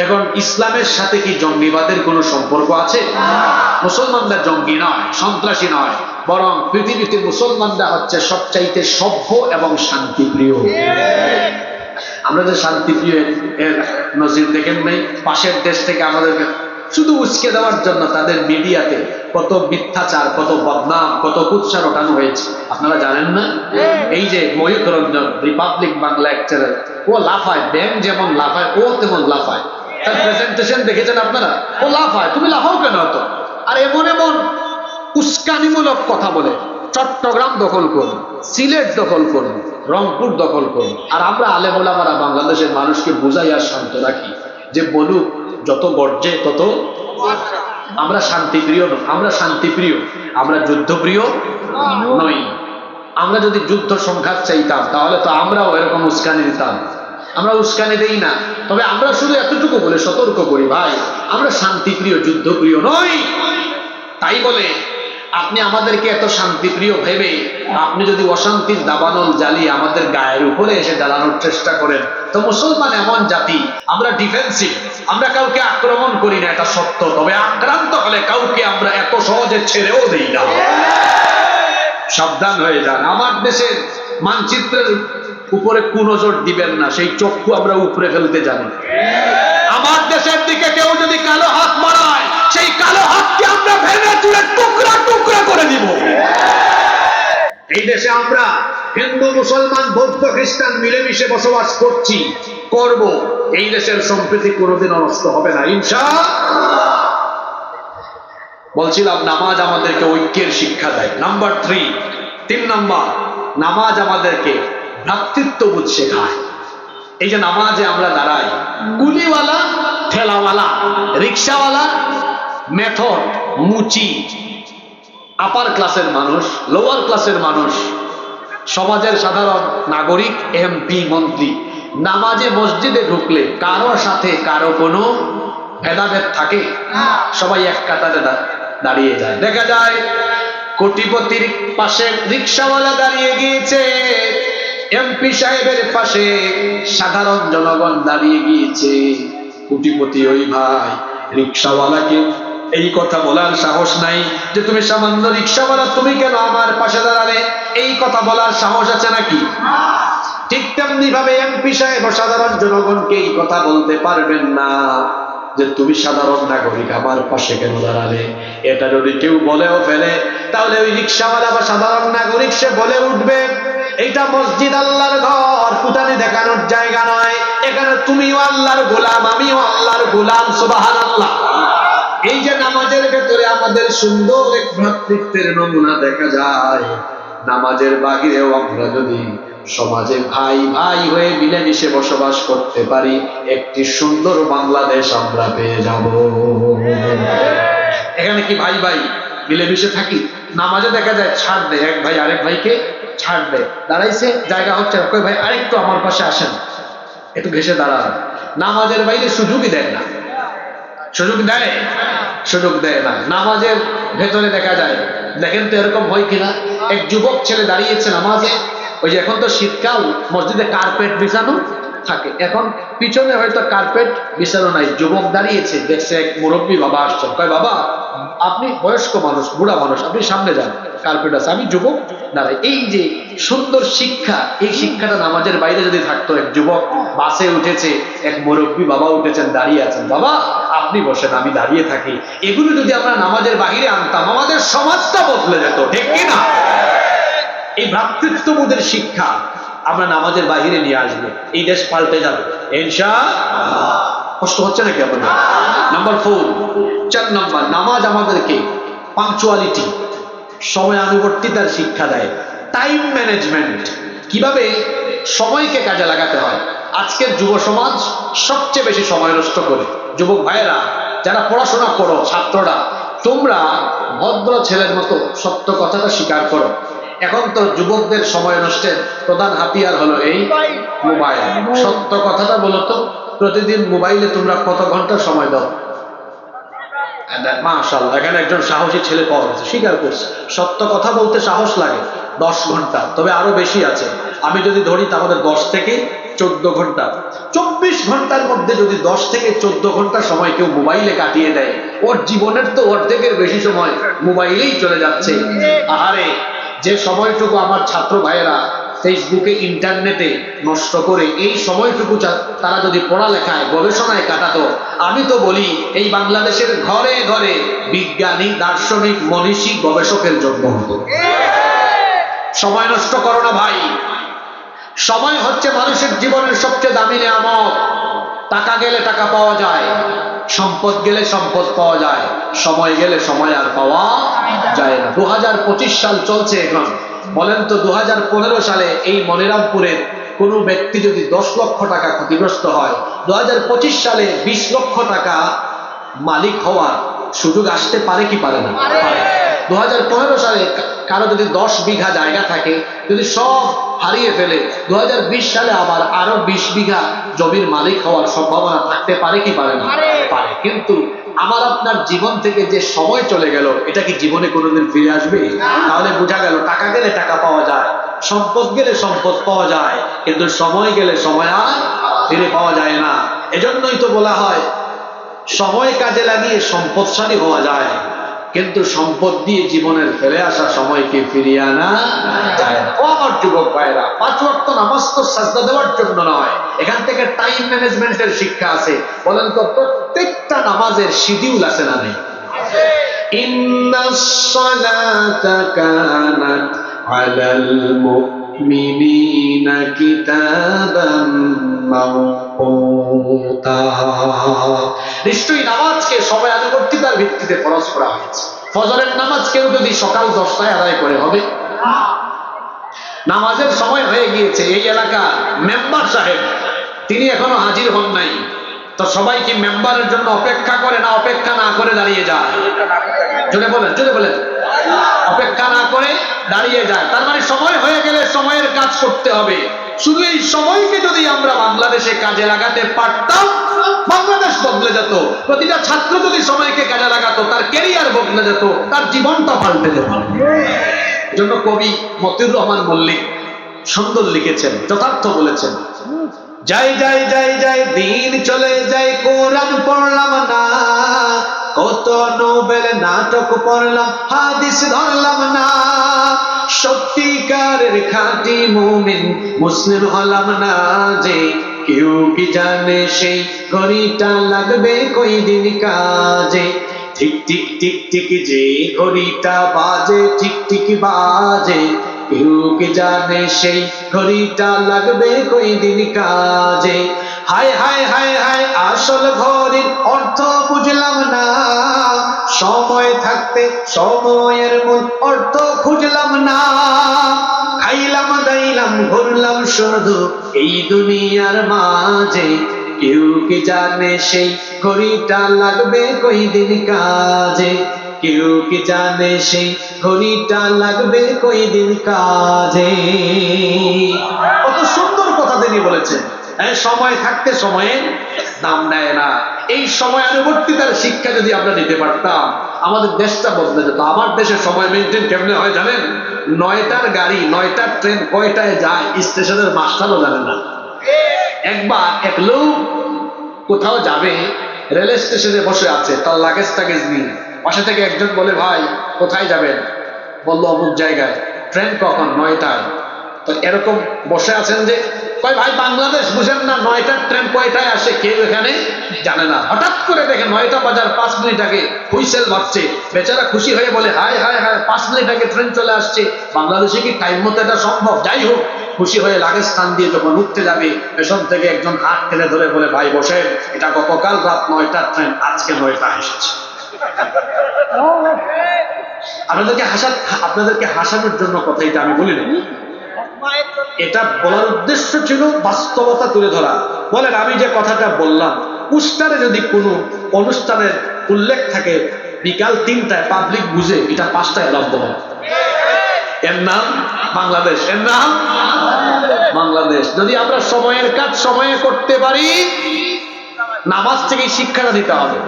এখন ইসলামের সাথে কি জঙ্গিবাদের কোনো সম্পর্ক আছে? মুসলমানরা জঙ্গি নয়, সন্ত্রাসী নয়, বরং পৃথিবীতে মুসলমানরা হচ্ছে সবচাইতে সভ্য এবং শান্তিপ্রিয়। আমরা যে শান্তিপ্রিয় এর নজির দেখেন নাই? পাশের দেশ থেকে আমাদেরকে শুধু উস্কে দেওয়ার জন্য তাদের মিডিয়াতে কত মিথ্যাচার, কত বদনাম, কত কুৎসা রটানো হয়েছে, আপনারা জানেন না? এই যে ময়ূর রঞ্জন রিপাবলিক বাংলা লেকচারার, ও লাফায়, ব্যাংক যেমন লাফায় ও তেমন লাফায়। তার প্রেজেন্টেশন দেখেছেন আপনারা? ও লাফায়, তুমি লাফাও কেন হতো? আর এমন এমন উস্কানিমূলক কথা বলে চট্টগ্রাম দখল করুন, সিলেট দখল করুন, রংপুর দখল করুন। আর আমরা আলেম ওলামারা বাংলাদেশের মানুষকে বুঝাই আর শান্ত রাখি যে বলুক, যত গর্জে তত। আমরা শান্তিপ্রিয় নই, আমরা শান্তিপ্রিয়, আমরা যুদ্ধপ্রিয় নই। আমরা যদি যুদ্ধ সংঘাত চাইতাম তাহলে তো আমরাও এরকম উস্কানি দিতাম। আমরা উস্কানি দেই না, তবে আমরা শুধু এতটুকু বলে সতর্ক করি, ভাই আমরা শান্তিপ্রিয়, যুদ্ধপ্রিয় নই। তাই বলে আপনি আমাদেরকে এত শান্তিপ্রিয় ভেবে আপনি যদি অশান্তির দাবানল জ্বালিয়ে আমাদের গায়ের উপরে এসে জ্বালানোর চেষ্টা করেন, তো মুসলমান এমন জাতি, আমরা ডিফেন্সিভ, আমরা কাউকে আক্রমণ করি না, এটা সত্য, তবে আক্রান্ত হলে কাউকে আমরা এত সহজে ছেড়েও দিই না। সাবধান হয়ে যান। আমার দেশের মানচিত্রের উপরে কোন নজর দিবেন না, সেই চক্ষু আমরা উপরে ফেলতে জানি। আমার দেশের দিকে কেউ যদি কালো হাত মারায়, সেই কালো হাতকে আমরা ভেঙে চুরে টুকরা টুকরা করে দিব। এই দেশে আমরা হিন্দু, মুসলমান, বৌদ্ধ, খ্রিস্টান মিলেমিশে বসবাস করছি, করব। এই দেশের সম্প্রীতি কোনোদিন নষ্ট হবে না ইনশাআল্লাহ। বলছিলাম নামাজ আমাদেরকে ঐক্যের শিক্ষা দেয়। নাম্বার 3 নাম্বার, নামাজ আমাদেরকে ভ্রাতৃত্ববোধ শেখায়। এই যে নামাজে আমরা দাঁড়াই, কুলিওয়ালা, ঠেলাওয়ালা, রিক্সাওয়ালা, মেথড, মুচি, আপার ক্লাসের মানুষ, লোয়ার ক্লাসের মানুষ, সমাজের সাধারণ নাগরিক, এমপি, মন্ত্রী, নামাজে মসজিদে ঢুকলে কারোর সাথে কারো কোনো ভেদাভেদ থাকে? সবাই এক কাতারে দাঁড়িয়ে যায়। দেখা যায় কোটিপতির পাশে রিক্সাওয়ালা দাঁড়িয়ে গিয়েছে, এমপি সাহেবের পাশে সাধারণ জনগণ দাঁড়িয়ে গিয়েছে। কোটিপতি ওই ভাই রিক্সাওয়ালাকে এই কথা বলার সাহস নাই যে তুমি সামান্য রিক্সাওয়ালা, তুমি কেন আমার পাশে দাঁড়ালে? এই কথা বলার সাহস আছে নাকি? ঠিক তেমনি ভাবে এমপি সাহেব সাধারণ জনগণকে এই কথা বলতে পারবেন না যে তুমি সাধারণ নাগরিক আমার পাশে কেন দাঁড়ালে। এটা যদি কেউ বলেও ফেলে, তাহলে ওই রিক্সাওয়ালা বা সাধারণ নাগরিক সে বলে উঠবে, এটা মসজিদ আল্লাহর ঘর, কুটানি দেখানোর জায়গা নয়। এখানে তুমিও আল্লাহর গোলাম, আমিও আল্লাহর গোলাম। সুবহানাল্লাহ। এই যে নামাজের ভেতরে আমাদের সুন্দর এক ভ্রাতৃত্বের নমুনা দেখা যায়, নামাজের বাহিরেও আমরা যদি সমাজে ভাই ভাই হয়ে মিলেমিশে বসবাস করতে পারি, একটি সুন্দর বাংলাদেশ আমরা পেয়ে যাব। এখানে কি ভাই ভাই মিলেমিশে থাকি? নামাজে দেখা যায় ছাড় দেয়, এক ভাই আরেক ভাইকে ছাড় দেয়। দাঁড়াইছে, জায়গা হচ্ছে, কই ভাই আরেকটু আমার পাশে আসেন, একটু ঘেসে দাঁড়ান। নামাজের বাইরে সুযোগই দেয় না। সুযোগ দেয়? সুযোগ দেয় না। নামাজের ভেতরে দেখা যায়, দেখেন তো এরকম হয় কিনা, এক যুবক ছেলে দাঁড়িয়েছে নামাজে, ওই যে এখন তো শীতকাল, মসজিদে কার্পেট বিছানো থাকে, এখন পিছনে হয়তো কার্পেট বিছানো নাই, যুবক দাঁড়িয়েছে, দেখছে এক মুরব্বী বাবা আসছেন, কয় বাবা আপনি বয়স্ক মানুষ, বুড়া মানুষ, আপনি সামনে যান, কার্পেট আছে, আমি যুবক দাঁড়াই। এই যে সুন্দর শিক্ষা, এই শিক্ষাটা নামাজের বাইরে যদি থাকতো, এক যুবক বাসে উঠেছে, এক মুরব্বী বাবা উঠেছেন, দাঁড়িয়ে আছেন, বাবা আপনি বসেন আমি দাঁড়িয়ে থাকি, এগুলো যদি আমরা নামাজের বাইরে আনতাম, আমাদের সমাজটা বদলে যেত, ঠিক কিনা? এই ভ্রাতৃত্ববোধের শিক্ষা আমরা নামাজের বাহিরে নিয়ে আসবো, এই দেশ পাল্টে যাবে ইনশাআল্লাহ। কষ্ট হচ্ছে নাকি আপনাদের? নাম্বার 4, 4 নাম্বার, নামাজ আমাদেরকে পাংচুয়ালিটি, সময়ানুবর্তিতার শিক্ষা দেয়। টাইম ম্যানেজমেন্ট, কিভাবে সময়কে কাজে লাগাতে হয়। আজকের যুব সমাজ সবচেয়ে বেশি সময় নষ্ট করে। যুবক ভাইয়েরা, যারা পড়াশোনা করো, ছাত্ররা, তোমরা ভদ্র ছেলের মতো সত্য কথাটা স্বীকার করো। এখন তো যুবকদের সময় নষ্টের প্রধান হাতিয়ার হলো এই মোবাইল। সত্য কথাটা বলো তো, প্রতিদিন মোবাইলে তোমরা কত ঘন্টা সময় দাও? মাশাআল্লাহ, এখানে একজন সাহসী ছেলে পাওয়া গেছে, স্বীকার করছে। সত্য কথা বলতে সাহস লাগে 10 ঘন্টা, তবে আরো বেশি আছে। আমি যদি ধরি তাহলে 10 থেকে 14 ঘন্টা। 24 ঘন্টার মধ্যে যদি 10 থেকে 14 ঘন্টা সময় কেউ মোবাইলে কাটিয়ে দেয়, ওর জীবনের তো অর্ধেকের বেশি সময় মোবাইলেই চলে যাচ্ছে। আহারে, যে সময়টুকু আমার ছাত্র ভাইয়েরা ফেসবুকে, ইন্টারনেটে নষ্ট করে, এই সময়টুকু তারা যদি পড়ালেখায়, গবেষণায় কাটাতো, আমি তো বলি এই বাংলাদেশের ঘরে ঘরে বিজ্ঞানী, দার্শনিক, মনীষী, গবেষকের জন্ম হতো। সময় নষ্ট করো না ভাই। সময় হচ্ছে মানুষের জীবনের সবচেয়ে দামি নেয়ামত। টাকা গেলে টাকা পাওয়া যায়, সম্পদ গেলে সম্পদ পাওয়া যায়, সময় গেলে সময় আর পাওয়া যায় না। 2025 সাল চলছে এখন। বলেন তো 2015 সালে এই মনিরামপুরের কোনো ব্যক্তি যদি 10 লক্ষ টাকা ক্ষতিগ্রস্ত হয়, 2025 সালে 20 লক্ষ টাকা মালিক হওয়ার সুযোগ আসতে পারে কি পারে না? পারে। 2015 সালে কারো যদি 10 বিঘা জায়গা থাকে, যদি সব হারিয়ে ফেলে, 2020 সালে আবার আরো 20 বিঘা জমির মালিক হওয়ার সম্ভাবনা থাকতে পারে কি পারে না? পারে। কিন্তু আমার আপনার জীবন থেকে যে সময় চলে গেল, এটা কি জীবনে কোনোদিন ফিরে আসবে? তাহলে বোঝা গেল, টাকা গেলে টাকা পাওয়া যায়, সম্পদ গেলে সম্পদ পাওয়া যায়, কিন্তু সময় গেলে সময় আর ফিরে পাওয়া যায় না। এজন্যই তো বলা হয়, সময় কাজে লাগিয়ে সম্পদশালী হওয়া যায়, কিন্তু সম্পদ দিয়ে জীবনের ফেলে আসা সময়কে ফিরিয়ে আনা যায় না। ও আমার যুবক ভাইরা, 5 ওয়াক্ত নামাজ তো সাজদা দেওয়ার জন্য নয়, এখান থেকে টাইম ম্যানেজমেন্টের শিক্ষা আছে। বলেন তো, প্রত্যেকটা নামাজের শিডিউল আছে না নেই? ইন্নাস সালাতা কানাত আলাল মুমিনিনা কিতাবাম মাওকুতা। নিশ্চয়ই নামাজকে সময়ানুবর্তিতার ভিত্তিতে ফরজ করা হয়েছে। ফজরের নামাজ কেউ যদি সকাল 10টায় আদায় করে হবে? নামাজের সময় হয়ে গিয়েছে, এই এলাকার মেম্বার সাহেব তিনি এখনো হাজির হন নাই, তো সবাই কি মেম্বারের জন্য অপেক্ষা করে, না অপেক্ষা না করে দাঁড়িয়ে যায়? জোরে বলেন, জোরে বলেন। অপেক্ষা না করে দাঁড়িয়ে যায়। তার মানে সময় হয়ে গেলে সময়ের কাজ করতে হবে। শুধু এই সময়কে যদি আমরা বাংলাদেশে কাজে লাগাতে পারতাম, বাংলাদেশ বদলে যেত। প্রতিটা ছাত্র যদি সময়কে কাজে লাগাতো, তার ক্যারিয়ার বদলে যেত, তার জীবনটা পাল্টে যেত। জন্য কবি মতিউর রহমান মল্লিক সুন্দর লিখেছেন, যথার্থ বলেছেন, যাই যাই যাই যাই দিন চলে যায়, কোরআন পড়লাম না, কত নোবেল নাটক পড়লাম, হাদিস ধরলাম না, সত্যিকারের খাঁটি মুমিন মুসলিম হলাম না যে, কেউ কি জানে সেই ঘড়িটা লাগবে কই দিন কাজে, ঠিক ঠিক ঠিক ঠিক যে ঘড়িটা বাজে, ঠিক ঠিক বাজে, কেউ কি জানে সেই ঘড়িটা লাগবে কয়দিন কাজে। হায় হায় হায় হায় আসল ঘড়ির অর্থ বুঝলাম না, সময় থাকতে সময়ের মূল অর্থ খুঁজলাম না। খাইলাম দাইলাম ঘুরলাম শুধু এই দুনিয়ার মাঝে, কেউ কি জানে সেই ঘড়িটা লাগবে কয়দিন কাজে। কেউ কি জানে সেই ঘড়িটা লাগবে কয়দিন কাজে। কত সুন্দর কথা তিনি বলেছেন। সময় থাকতে সময়ের দাম নেয় না। এই সময়ানুবর্তিতার শিক্ষা যদি আমরা নিতে পারতাম, আমাদের দেশটা বদলে যেত। আমার দেশে সময় মেনটেন কেমনে হয় জানেন? 9টার গাড়ি 9টার ট্রেন কয়টায় যায় স্টেশনের মাস্টারও জানে না। একবার এক লোক কোথাও যাবে, রেল স্টেশনে বসে আছে, তার লাগেজ টাগেজ নিয়ে। পাশে থেকে একজন বলে, ভাই কোথায় যাবেন? বললো অমুক জায়গায়। ট্রেন কখন? 9টায়। তো এরকম বসে আছেন যে, কয় ভাই বাংলাদেশ বুঝেন না, 9টার ট্রেন কয়টায় আসে কেউ এখানে জানে না। হঠাৎ করে দেখে 9টা বাজার 5 মিনিট আগে হুইসেল বাজছে। বেচারা খুশি হয়ে বলে, হায় হায় হায়, 5 মিনিট আগে ট্রেন চলে আসছে। বাংলাদেশে কি টাইম মতো এটা সম্ভব? যাই হোক, খুশি হয়ে লাগেজ স্থান দিয়ে যখন উঠতে যাবে, পেছন থেকে একজন হাত টেনে ধরে বলে, ভাই বসেন, এটা গতকাল রাত 9টার ট্রেন, আজকে 9টায় এসেছে। আপনাদেরকে হাসানোর জন্য কথা এটা আমি বলি না, এটা বলার উদ্দেশ্য ছিল বাস্তবতা তুলে ধরা। বলেন, আমি যে কথাটা বললাম, পোস্টারে যদি কোনো অনুষ্ঠানের উল্লেখ থাকে বিকাল 3টায়, পাবলিক বুঝে এটা 5টায় আরম্ভ হয়। এর নাম বাংলাদেশ, এর নাম বাংলাদেশ। যদি আমরা সময়ের কাজ সময়ে করতে পারি, নামাজ থেকে শিক্ষাটা দিতে হবে।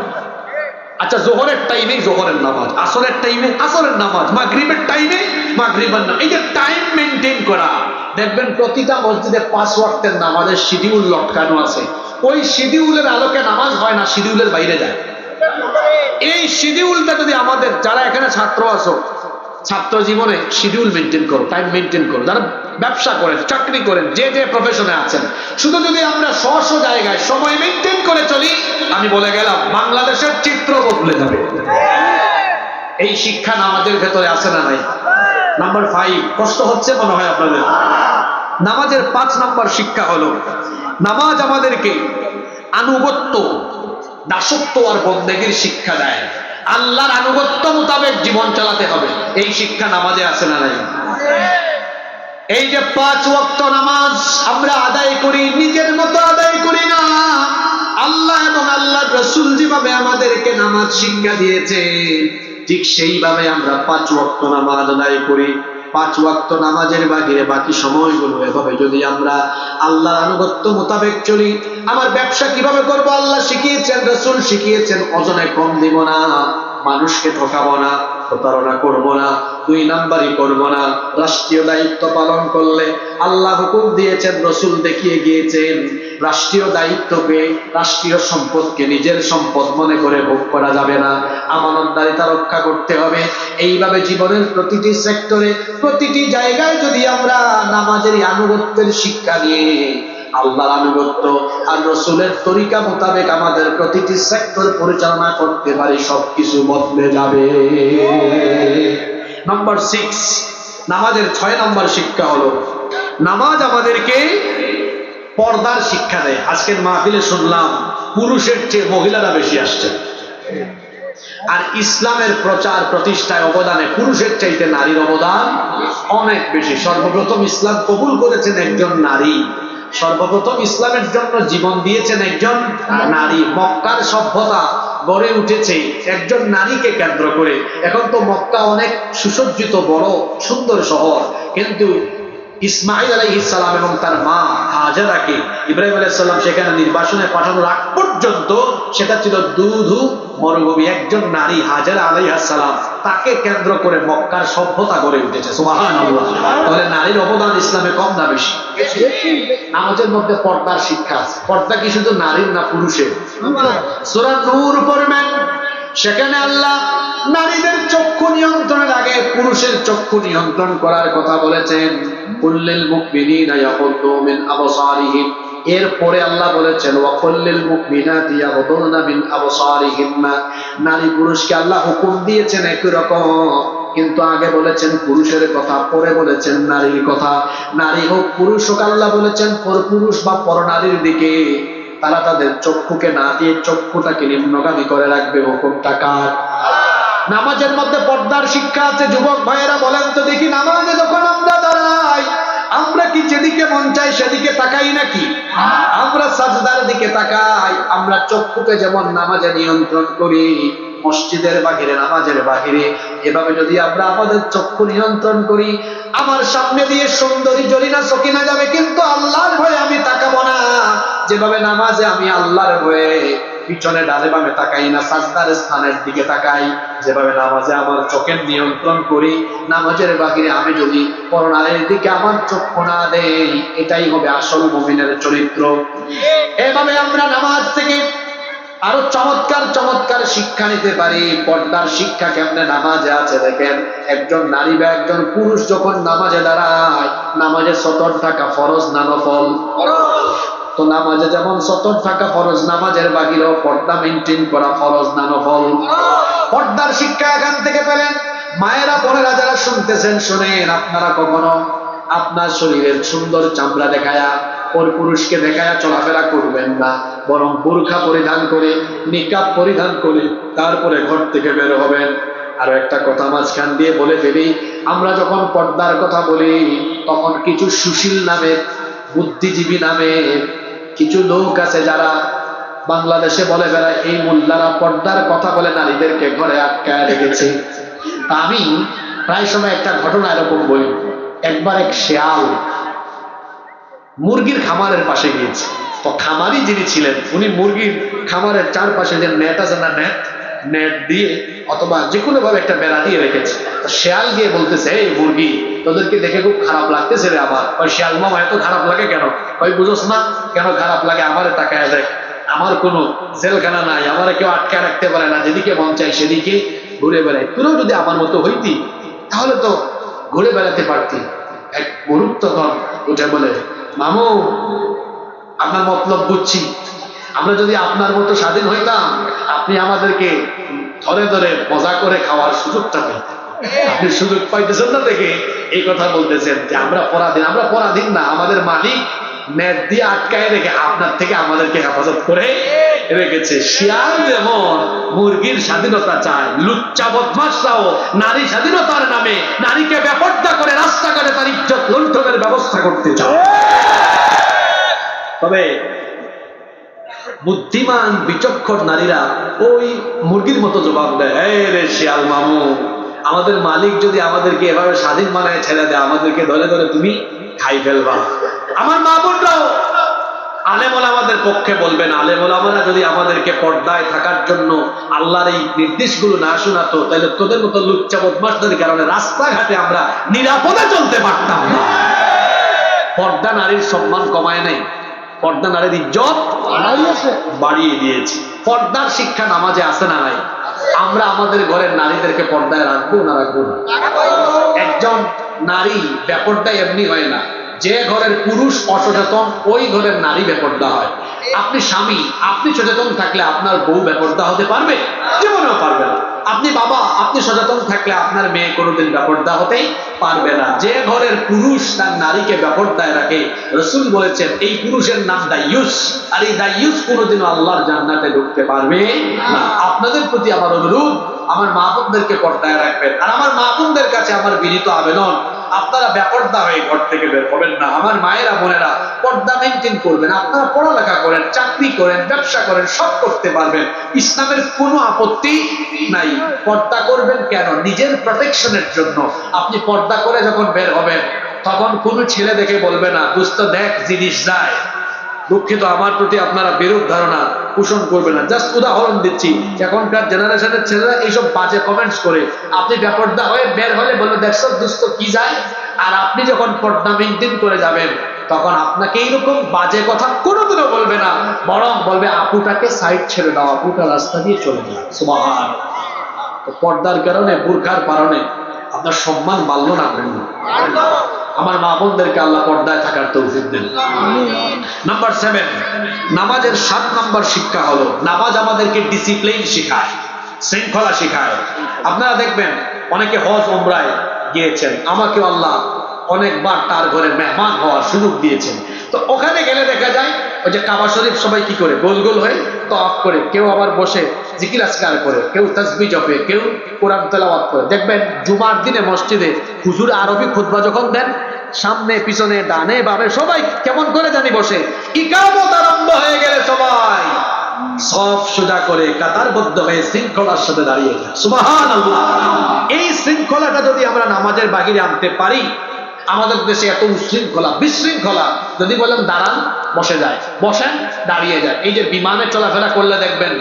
আচ্ছা, জোহরের টাইমে জোহরের নামাজ, আসরের টাইমে আসরের নামাজ, মাগরিবের টাইমে মাগরিবের নামাজ। এই যে টাইম মেনটেন করা, দেখবেন প্রতিটা মসজিদে 5 ওয়াক্তের নামাজের শিডিউল লটকানো আছে। ওই শিডিউলের আলোকে নামাজ হয় না, শিডিউলের বাইরে যায়। এই শিডিউলটা যদি আমাদের, যারা এখানে ছাত্র আছো, ছাত্র জীবনে শিডিউল মেনটেন করো, টাইম মেনটেন করো। যারা ব্যবসা করেন, চাকরি করেন, যে যে প্রফেশনে আছেন, শুধু যদি আমরা স্ব জায়গায় সময় মেনটেন করে চলি, আমি বলে গেলাম বাংলাদেশের চিত্র বদলে যাবে। এই শিক্ষা নামাজের ভেতরে আছে না নাই? নাম্বার 5, কষ্ট হচ্ছে মনে হয় আপনাদের। নামাজের 5 নাম্বার শিক্ষা হলো, নামাজ আমাদেরকে আনুগত্য, দাসত্ব আর বন্দেগীর শিক্ষা দেয়। আল্লাহর আনুগত্য মোতাবেক জীবন চালাতে হবে। এই শিক্ষা নামাজে আছে না নাই? এই যে 5 ওয়াক্ত নামাজ আমরা আদায় করি, নিজের মতো আদায় করি না। আল্লাহ এবং আল্লাহর রাসূল যেভাবে আমাদেরকে নামাজ শিক্ষা দিয়েছে, ঠিক সেইভাবে আমরা 5 ওয়াক্ত নামাজ আদায় করি। 5 ওয়াক্ত নামাজের বাহিরে বাকি সময়গুলো এভাবে যদি আমরা আল্লাহর আনুগত্য মোতাবেক চলি। আমার ব্যবসা কিভাবে করব আল্লাহ শিখিয়েছেন, রাসূল শিখিয়েছেন। ওজনে কম দিব না, মানুষকে ঠকাবো না, প্রতারণা করব না, 2 নাম্বারই করব না। রাষ্ট্রীয় দায়িত্ব পালন করলে আল্লাহ হুকুম দিয়েছেন, রাসূল দেখিয়ে গিয়েছেন, রাষ্ট্রীয় দায়িত্বকে, রাষ্ট্রীয় সম্পদকে নিজের সম্পদ মনে করে ভোগ করা যাবে না। আমানতদারিতা রক্ষা করতে হবে। এইভাবে জীবনের প্রতিটি সেক্টরে, প্রতিটি জায়গায় যদি আমরা নামাজের আনুগত্যের শিক্ষা নিয়ে আল্লাহর আনুগত্য আর রাসূলের তরিকা মোতাবেক আমাদের প্রতিটি সেক্টর পরিচালনা করতে পারি, সবকিছু বদলে যাবে। নাম্বার 6, নামাজের 6 নাম্বার শিক্ষা হলো, নামাজ আমাদেরকে পর্দার শিক্ষা দেয়। আজকের মাহফিলে শুনলাম পুরুষের চেয়ে মহিলারা বেশি আসছে, আর ইসলামের প্রচার প্রতিষ্ঠায় অবদানে পুরুষের চাইতে নারীর অবদান অনেক বেশি। সর্বপ্রথম ইসলাম কবুল করেছেন একজন নারী, সর্বপ্রথম ইসলামের জন্য জীবন দিয়েছেন একজন নারী। মক্কার সভ্যতা গড়ে উঠেছে একজন নারীকে কেন্দ্র করে। এখন তো মক্কা অনেক সুসজ্জিত, বড় সুন্দর শহর, কিন্তু ইসমাইল আলাইহিস সালাম এবং তার মা হাজেরাকে ইব্রাহিম আলাইহিস সালাম সেখানে নির্বাসনে পাঠানোর আগ পর্যন্ত সেটা ছিল দুধু মরুভূমি। একজন নারী হাজেরা আলাইহিস সালাম, তাকে কেন্দ্র করে মক্কার সভ্যতা গড়ে উঠেছে। সুবহানাল্লাহ। তাহলে নারীর অবদান ইসলামে কম না বেশি? নামাজের মধ্যে পর্দার শিক্ষা আছে। পর্দা কি শুধু নারীর না পুরুষের? সূরা নূর পড়বেন, সেখানে আল্লাহ নারীদের চক্ষু নিয়ন্ত্রণের আগে পুরুষের চক্ষু নিয়ন্ত্রণ করার কথা বলেছেন। কুল্লিল মুমিনিনা ইয়াগুদ্দু মিন আবসারিহিম, এরপরে আল্লাহ বলেছেন ওয়া কুল্লিল মুমিনাতি ইয়াগুদ্দুনা মিন আবসারিহিন্না। নারী পুরুষকে আল্লাহ হুকুম দিয়েছেন একই রকম, কিন্তু আগে বলেছেন পুরুষের কথা, পরে বলেছেন নারীর কথা। নারী হোক পুরুষ হোক, আল্লাহ বলেছেন পুরুষ বা পর নারীর দিকে তারা তাদের চক্ষুকে না দিয়ে চক্ষুটাকে নিম্নগামী করে রাখবে। হুকুমটা কার? নামাজের মধ্যে পর্দার শিক্ষা আছে। যুবক ভাইয়েরা বলেন তো দেখি, নামাজে যখন আমরা দাঁড়াই আমরা কি যেদিকে মন চাই সেদিকে তাকাই নাকি? আমরা সাজদার দিকে তাকাই। আমরা চক্ষুকে যেমন নামাজে নিয়ন্ত্রণ করি, মসজিদের বাহিরে নামাজের বাহিরে, এভাবে যদি আমরা আমাদের চক্ষু নিয়ন্ত্রণ করি, আমার সামনে দিয়ে সুন্দরী জরিনা সকিনা যাবে কিন্তু আল্লাহর ভয়ে আমি তাকাবো না। যেভাবে নামাজে আমি আল্লাহর ভয়ে পিছনে ডানে বামে তাকাই না, সাজদার স্থানের দিকে তাকাই, যেভাবে নামাজে আমার চোখের নিয়ন্ত্রণ করি, নামাজের বাহিরে আমি যদি পরনারীর দিকে আমার চক্ষু না দেই, এটাই হবে আসল মুমিনের চরিত্র। এভাবে আমরা নামাজ থেকে আরো চমৎকার চমৎকার শিক্ষা নিতে পারি। পর্দার শিক্ষা কেমনে নামাজে আছে দেখেন। একজন নারী বা একজন পুরুষ যখন নামাজে দাঁড়ায়, নামাজে সতর থাকা ফরজ না নফল? তো নামাজে যেমন সতর থাকা ফরজ, নামাজের বাহিরেও পর্দা মেনটেন করা ফরজ না নফল? পর্দার শিক্ষা এখান থেকে পেলেন। মায়েরা বোনেরা যারা শুনতেছেন শুনেন, আপনারা কখনো আপনার শরীরের সুন্দর চামড়া দেখায়া ওর পুরুষকে দেখায়া চলাফেরা করবেন না, বরং বোরখা পরিধান করে, নিকাব পরিধান করে তারপরে ঘর থেকে বের হবেন। আরো একটা কথা মাঝখান দিয়ে বলে ফেলি, আমরা যখন পর্দার কথা বলি তখন কিছু সুশীল নামে, বুদ্ধিজীবী নামে কিছু লোক আছে যারা বাংলাদেশে বলে বেড়ায় এই মোল্লারা পর্দার কথা বলে নারীদেরকে ঘরে আটকায় রেখেছে। আমি প্রায় সময় একটা ঘটনা এরকম বলি। একবার এক শেয়াল মুরগির খামারের পাশে গিয়েছে। তো খামারি যিনি ছিলেন উনি মুরগির খামারের চারপাশে যে নেট আছে না, নেট দিয়ে অথবা যে কোনো ভাবে একটা বেড়া দিয়ে রেখেছে। তো শেয়াল গিয়ে বলতেছে, এই মুরগি, তোদেরকে দেখে খুব খারাপ লাগতেছে রে আমার। ওই শেয়াল মামা, এত খারাপ লাগে কেন? ওই বুঝোস না কেন খারাপ লাগে? আমারে তাকায় দেখ, আমার কোনো জেলখানা নাই, আমার কেউ আটকায় রাখতে পারে না, যেদিকে মন চাই সেদিকে ঘুরে বেড়াই। তুইও যদি আমার মতো হইতি তাহলে তো ঘুরে বেড়াতে পারতি। এক গরুর তখন উঠে বলে, মামু আপনার মতলব বুঝছি, আমরা যদি আপনার মতো স্বাধীন হইতাম আপনি আমাদেরকে ধরে ধরে মজা করে খাওয়ার সুযোগটা পাইতেন। আপনি সুযোগ পাইতেছেন না দেখে এই কথা বলতেছেন যে আমরা পরাধীন। আমরা পরাধীন না, আমাদের মালিক নেট দিয়ে আটকায় রেখে আপনার থেকে আমাদেরকে হেফাজত করে রেখেছে। শিয়াল যেমন মুরগির স্বাধীনতা চায়, লুচ্চা বদমাশরাও নারী স্বাধীনতার নামে নারীকে বেপর্দা করে রাস্তাঘাটে তার ইজ্জত লুণ্ঠনের ব্যবস্থা করতে চায়। তবে বুদ্ধিমান বিচক্ষণ নারীরা ওই মুরগির মতো জবাব দেয়, এই রে শিয়াল মামু, আমাদের মালিক যদি আমাদেরকে এভাবে স্বাধীন বানায় ছেড়ে দেয়, আমাদেরকে ধরে ধরে তুমি খাই ফেলবা। আমার মা বোনরাও আলেম ওলামাদের পক্ষে বলবেন, আলেম ওলামারা যদি আমাদেরকে পর্দায় থাকার জন্য আল্লাহর এই নির্দেশগুলো না শোনাতো, তাহলে তোদের মতো লুচ্চা বদমাশদের কারণে রাস্তাঘাটে আমরা নিরাপদে চলতে পারতাম না। পর্দা নারীর সম্মান কমায় নাই, পর্দা নারীর ইজ্জত বাড়িয়ে দিয়েছে। পর্দার শিক্ষা নামাজে আছে না নাই? আমরা আমাদের ঘরের নারীদেরকে পর্দায় রাখবো না রাখবো না? একজন নারী বেপর্দায় এমনি হয় না, যে ঘরের পুরুষ অসচেতন ওই ঘরের নারী বেপর্দা হয়। আপনি স্বামী, আপনি সচেতন থাকলে আপনার বউ বেপর্দা হতে পারবে? জীবনেও পারবে না। আপনি বাবা, আপনি সচেতন থাকলে আপনার মেয়ে কোনোদিন বেপর্দা হতেই পারবে না। যে ঘরের পুরুষ তার নারীকে বেপর্দায় রাখে, রাসূল বলেছেন এই পুরুষের নাম দাইয়ুস, আর এই দাইয়ুস কোনোদিনও আল্লাহর জান্নাতে ঢুকতে পারবে না। আপনাদের প্রতি আমার অনুরোধ, আমার মা বোনদেরকে পর্দায় রাখবেন। আর আমার মা বোনদের কাছে আমার বিনীত আবেদন, আপনারা বেপর্দা হয়ে ঘর থেকে বের হবেন না। আমার মায়েরা বোনেরা পর্দা মেনটেন করবেন। আপনারা পড়ালেখা করেন, চাকরি করেন, ব্যবসা করেন, সব করতে পারবেন, ইসলামের কোনো আপত্তি নাই। পর্দা করবেন কেন? নিজের প্রোটেকশনের জন্য। আপনি পর্দা করে যখন বের হবেন তখন কোনো ছেলে দেখে বলবে না, দোস্ত দেখ জিনিস যায়। দুঃখিত, আমার প্রতি আপনারা বিরূপ ধারণা পোষণ করবে না। জাস্ট উদাহরণ দিচ্ছি, এখনকার জেনারেশনের ছেলেরা এইসব বাজে কমেন্টস করে। আপনি বেপর্দা হয়ে বের হলে বলবে দেখছো দোস্ত কি যায়। আর আপনি যখন পর্দা মেনটেন করে যাবেন তখন আপনাকে এইরকম বাজে কথা কোনোদিনও বলবে না, বরং বলবে আপুটাকে সাইড ছেড়ে দাও, আপুটা রাস্তা দিয়ে চলে যায়। সুবহান। তো পর্দার কারণে, বুরখার কারণে আপনার সম্মান বাড়ল না কমল? আমার মা বোনদেরকে আল্লাহ পর্দায় থাকার তৌফিক দেন। নাম্বার 7, নামাজের 7 নম্বর শিক্ষা হলো নামাজ আমাদেরকে ডিসিপ্লিন শেখায়, শৃঙ্খলা শেখায়। আপনারা দেখবেন অনেকে হজ উমরায় গিয়েছেন, আমাকে আল্লাহ অনেকবার তার ঘরে মেহমান হওয়ার সুযোগ দিয়েছেন। তো ওখানে গেলে দেখা যায় ওই যে কাবা শরীফ সবাই কি করে গোল গোল হয়ে তওয়াফ করে, কেউ আবার বসে জিকির আজকার করে, কেউ তাসবিহ জপে, কেউ কোরআন তেলাওয়াত করে। দেখবেন জুমার দিনে মসজিদে হুজুর আরবি খুতবা যখন দেন, সামনে পিছনে ডানে বামে সবাই কেমন করে জানি বসে। ইকামত আরম্ভ হয়ে গেলে সবাই সব সোজা করে কাতারবদ্ধ হয়ে শৃঙ্খলার সাথে দাঁড়িয়ে যায়। সুবহানাল্লাহ। এই শৃঙ্খলাটা যদি আমরা নামাজের বাহিরে আনতে পারি, আমাদের দেশে এত উশৃঙ্খলা বিশৃঙ্খলা, যদি বলেন দাঁড়ান বসে যায়, বসেন দাঁড়িয়ে যায়। এই যে বিমানে চলাফেরা করলে দেখবেন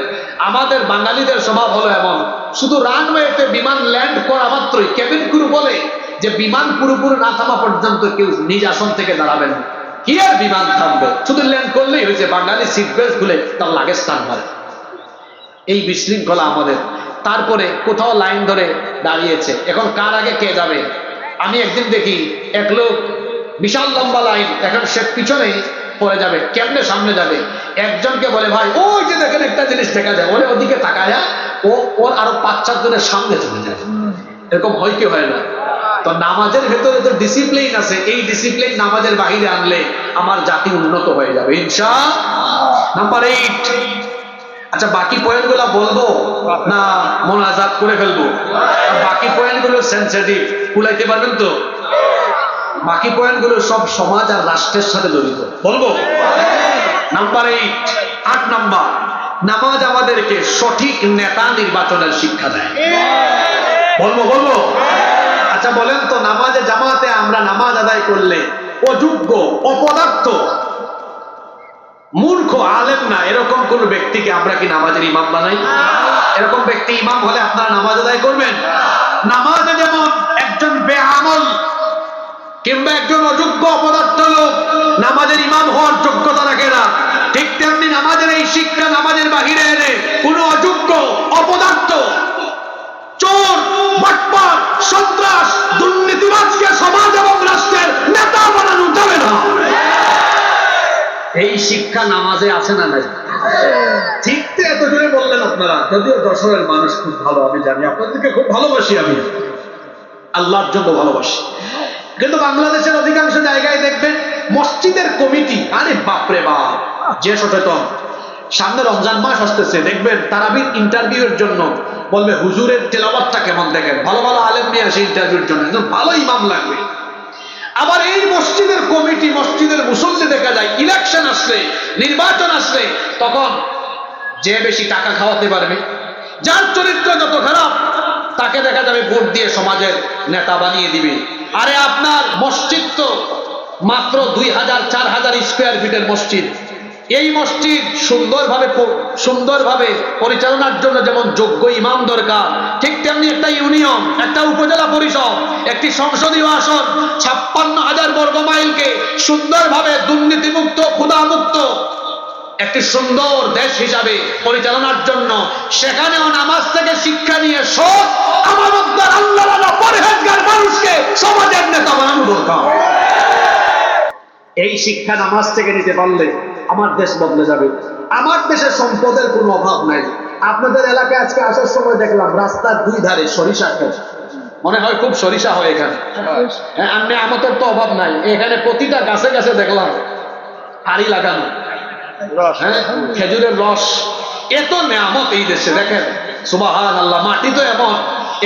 আমাদের বাঙালিদের স্বভাব হলো এমন, শুধু রানওয়েতে বিমান ল্যান্ড করা মাত্রই কেবিন ক্রু বলে যে বিমান পুরোপুরি না থামা পর্যন্ত কেউ নিজ আসন থেকে দাঁড়াবেন না। কি আর বিমান থামবে, শুধু ল্যান্ড করলেই হয়েছে, বাঙালি সিট বেল্ট খুলে তার লাগেজ টান মারে। এই বিশৃঙ্খলা আমাদের। তারপরে কোথাও লাইন ধরে দাঁড়িয়েছে, এখন কার আগে কে যাবে। আমি একদিন দেখি এক লোক বিশাল লম্বা লাইন, এখন সে পিছনে পড়ে যাবে, কেমনে সামনে যাবে। একজনকে বলে ভাই ওই যে দেখেন একটা জিনিস দেখা যায়, ওরে ওদিকে তাকায়া ওর আরো 5-4 জনের সামনে চলে যায়। এরকম হয় কি হয় না? তো নামাজের ভেতরে যে ডিসিপ্লিন আছে, এই ডিসিপ্লিন নামাজের বাহিরে আনলে আমার জাতি উন্নত হয়ে যাবে ইনশাআল্লাহ। নাম্বার 8। আচ্ছা, বাকি পয়েন্টগুলো বলবো না মোনাজাত করে ফেলবো? বাকি পয়েন্টগুলো সেনসিটিভ, কুলাইতে পারবেন তো? বাকি পয়েন্টগুলো সব সমাজ আর রাষ্ট্রের সাথে জড়িত, বলবো? নাম্বার 8 নাম্বার, নামাজ আমাদেরকে সঠিক নেতা নির্বাচনের শিক্ষা দেয়। বলবো? আচ্ছা বলেন তো, নামাজে জামাতে আমরা নামাজ আদায় করলে অযোগ্য, অপদার্থ, মূর্খ, আলেম না এরকম কোন ব্যক্তিকে আমরা কি নামাজের ইমাম বানাই? এরকম ব্যক্তি ইমাম হলে আপনারা নামাজ আদায় করবেন? নামাজে যেমন একজন বেআমল কিংবা একজন অযোগ্য অপদার্থ লোক নামাজের ইমাম হওয়ার যোগ্যতা রাখে না, ঠিক তেমনি নামাজের এই শিক্ষা নামাজের বাহিরে এনে কোন অযোগ্য, অপদার্থ, চোর, বাটপার, সন্ত্রাস, দুর্নীতিবাজকে সমাজ এবং রাষ্ট্রের নেতা বানানো যাবে না। এই শিক্ষা নামাজে আছে না নাই? ঠিক তো এত জোরে বললেন আপনারা, যদিও যশোরের মানুষ খুব ভালো, আমি জানি আপনাদেরকে খুব ভালোবাসি, আমি আল্লাহর জন্য ভালোবাসি। কিন্তু বাংলাদেশের অধিকাংশ জায়গায় দেখবেন মসজিদের কমিটি, আরে বাপরে বাপ, যে সচেতন। সামনে রমজান মাস আসতেছে, দেখবেন তারাবির ইন্টারভিউর জন্য বলবে হুজুরের তেলাওয়াতটা কেমন দেখেন, ভালো ভালো আলেম নিয়ে আসে ইন্টারভিউর জন্য, ভালো ইমাম লাগবে। আবার এই মসজিদের কমিটি, মসজিদের মুসল্লি দেখা যায় ইলেকশন আসলে, নির্বাচন আসলে, তখন যে বেশি টাকা খাওয়াতে পারবে, যার চরিত্র যত খারাপ, তাকে দেখা যাবে ভোট দিয়ে সমাজের নেতা বানিয়ে দিবে। আরে আপনার মসজিদ তো মাত্র 2000-4000 স্কোয়ার ফিটের মসজিদ। এই মসজিদ সুন্দরভাবে পরিচালনার জন্য যেমন যোগ্য ইমাম দরকার, ঠিক তেমনি একটা ইউনিয়ন, একটা উপজেলা পরিষদ, একটি সংসদীয় আসন 56,000 বর্গ মাইলকে সুন্দরভাবে দুর্নীতিমুক্ত, ক্ষুধামুক্ত একটি সুন্দর দেশ হিসাবে পরিচালনার জন্য সেখানেও নামাজ থেকে শিক্ষা নিয়ে সৎ, আমানতদার, আল্লাহওয়ালা, পরহেজগার মানুষকে সমাজের নেতা বানানো দরকার। এই শিক্ষা নামাজ থেকে নিতে পারলে আমার দেশ বদলে যাবে। আমার দেশে সম্পদের কোনো অভাব নাই। আপনাদের এলাকায় আজকে আসার সময় দেখলাম রাস্তার 2 ধারে সরিষা ক্ষেত, মনে হয় খুব সরিষা হয় এখানে। আমি আমাদের তো অভাব নাই, এখানে প্রতিটা গাছে গাছে দেখলাম হাড়ি লাগানো, খেজুরের রস, এত নেয়ামত এই দেশে। দেখেন সুবহানাল্লাহ, মাটি তো এমন,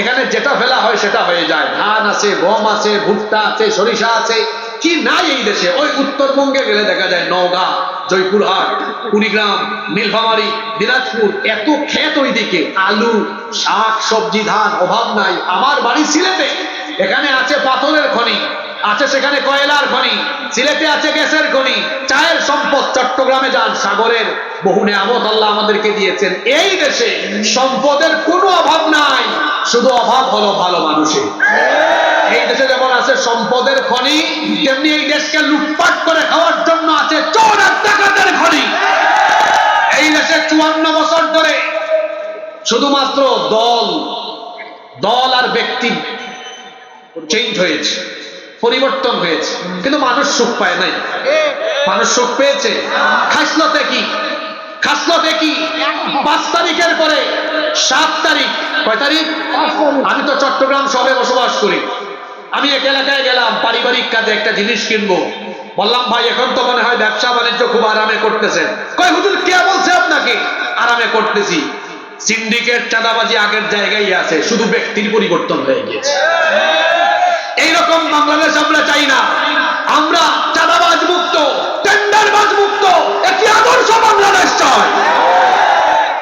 এখানে যেটা ফেলা হয় সেটা হয়ে যায়। ধান আছে, গম আছে, ভুট্টা আছে, সরিষা আছে, কি নাই এই দেশে? ওই উত্তরবঙ্গে গেলে দেখা যায় নওগাঁ, জয়পুরহাট, কুড়িগ্রাম, নীলফামারী, দিনাজপুর, এত ক্ষেত ওইদিকে, আলু, শাক সবজি, ধান, অভাব নাই। আমার বাড়ি সিলেটে, এখানে আছে পাথরের খনি, আছে সেখানে কয়লার খনি, সিলেটে আছে গ্যাসের খনি, চায়ের সম্পদ। চট্টগ্রামে যান, সাগরের বহু নেয়ামত আল্লাহ আমাদেরকে দিয়েছেন। এই দেশে সম্পদের কোনো অভাব নাই, শুধু অভাব হলো ভালো মানুষের। এই দেশে যেমন আছে সম্পদের খনি, তেমনি এই দেশকে লুটপাট করে খাওয়ার জন্য আছে চোর আর ডাকাতের খনি। এই দেশে 54 বছর ধরে শুধুমাত্র দল আর ব্যক্তি চেঞ্জ হয়েছে, পরিবর্তন হয়েছে, কিন্তু মানুষ সুখ পায় নাই। মানুষ সুখ পেয়েছে? খাসলতে কি? খাসলতে কি? 5 তারিখের পরে 7 তারিখ, কয় তারিখ? আমি তো চট্টগ্রাম শহরে বসবাস করি। আমি এক এলাকায় গেলাম পারিবারিক কাজে, একটা জিনিস কিনবো। বললাম ভাই এখন তো মনে হয় ব্যবসা বাণিজ্য খুব আরামে করতেছেন। কয় হুজুর কে বলছে আপনাকে আরামে করতেছি? সিন্ডিকেট চাঁদাবাজি আগের জায়গায় আছে, শুধু ব্যক্তির পরিবর্তন হয়ে গিয়েছে। এইরকম বাংলাদেশ আমরা চাই না। আমরা চাঁদাবাজ মুক্ত, টেন্ডারবাজ মুক্ত একটি আদর্শ বাংলাদেশ চাই।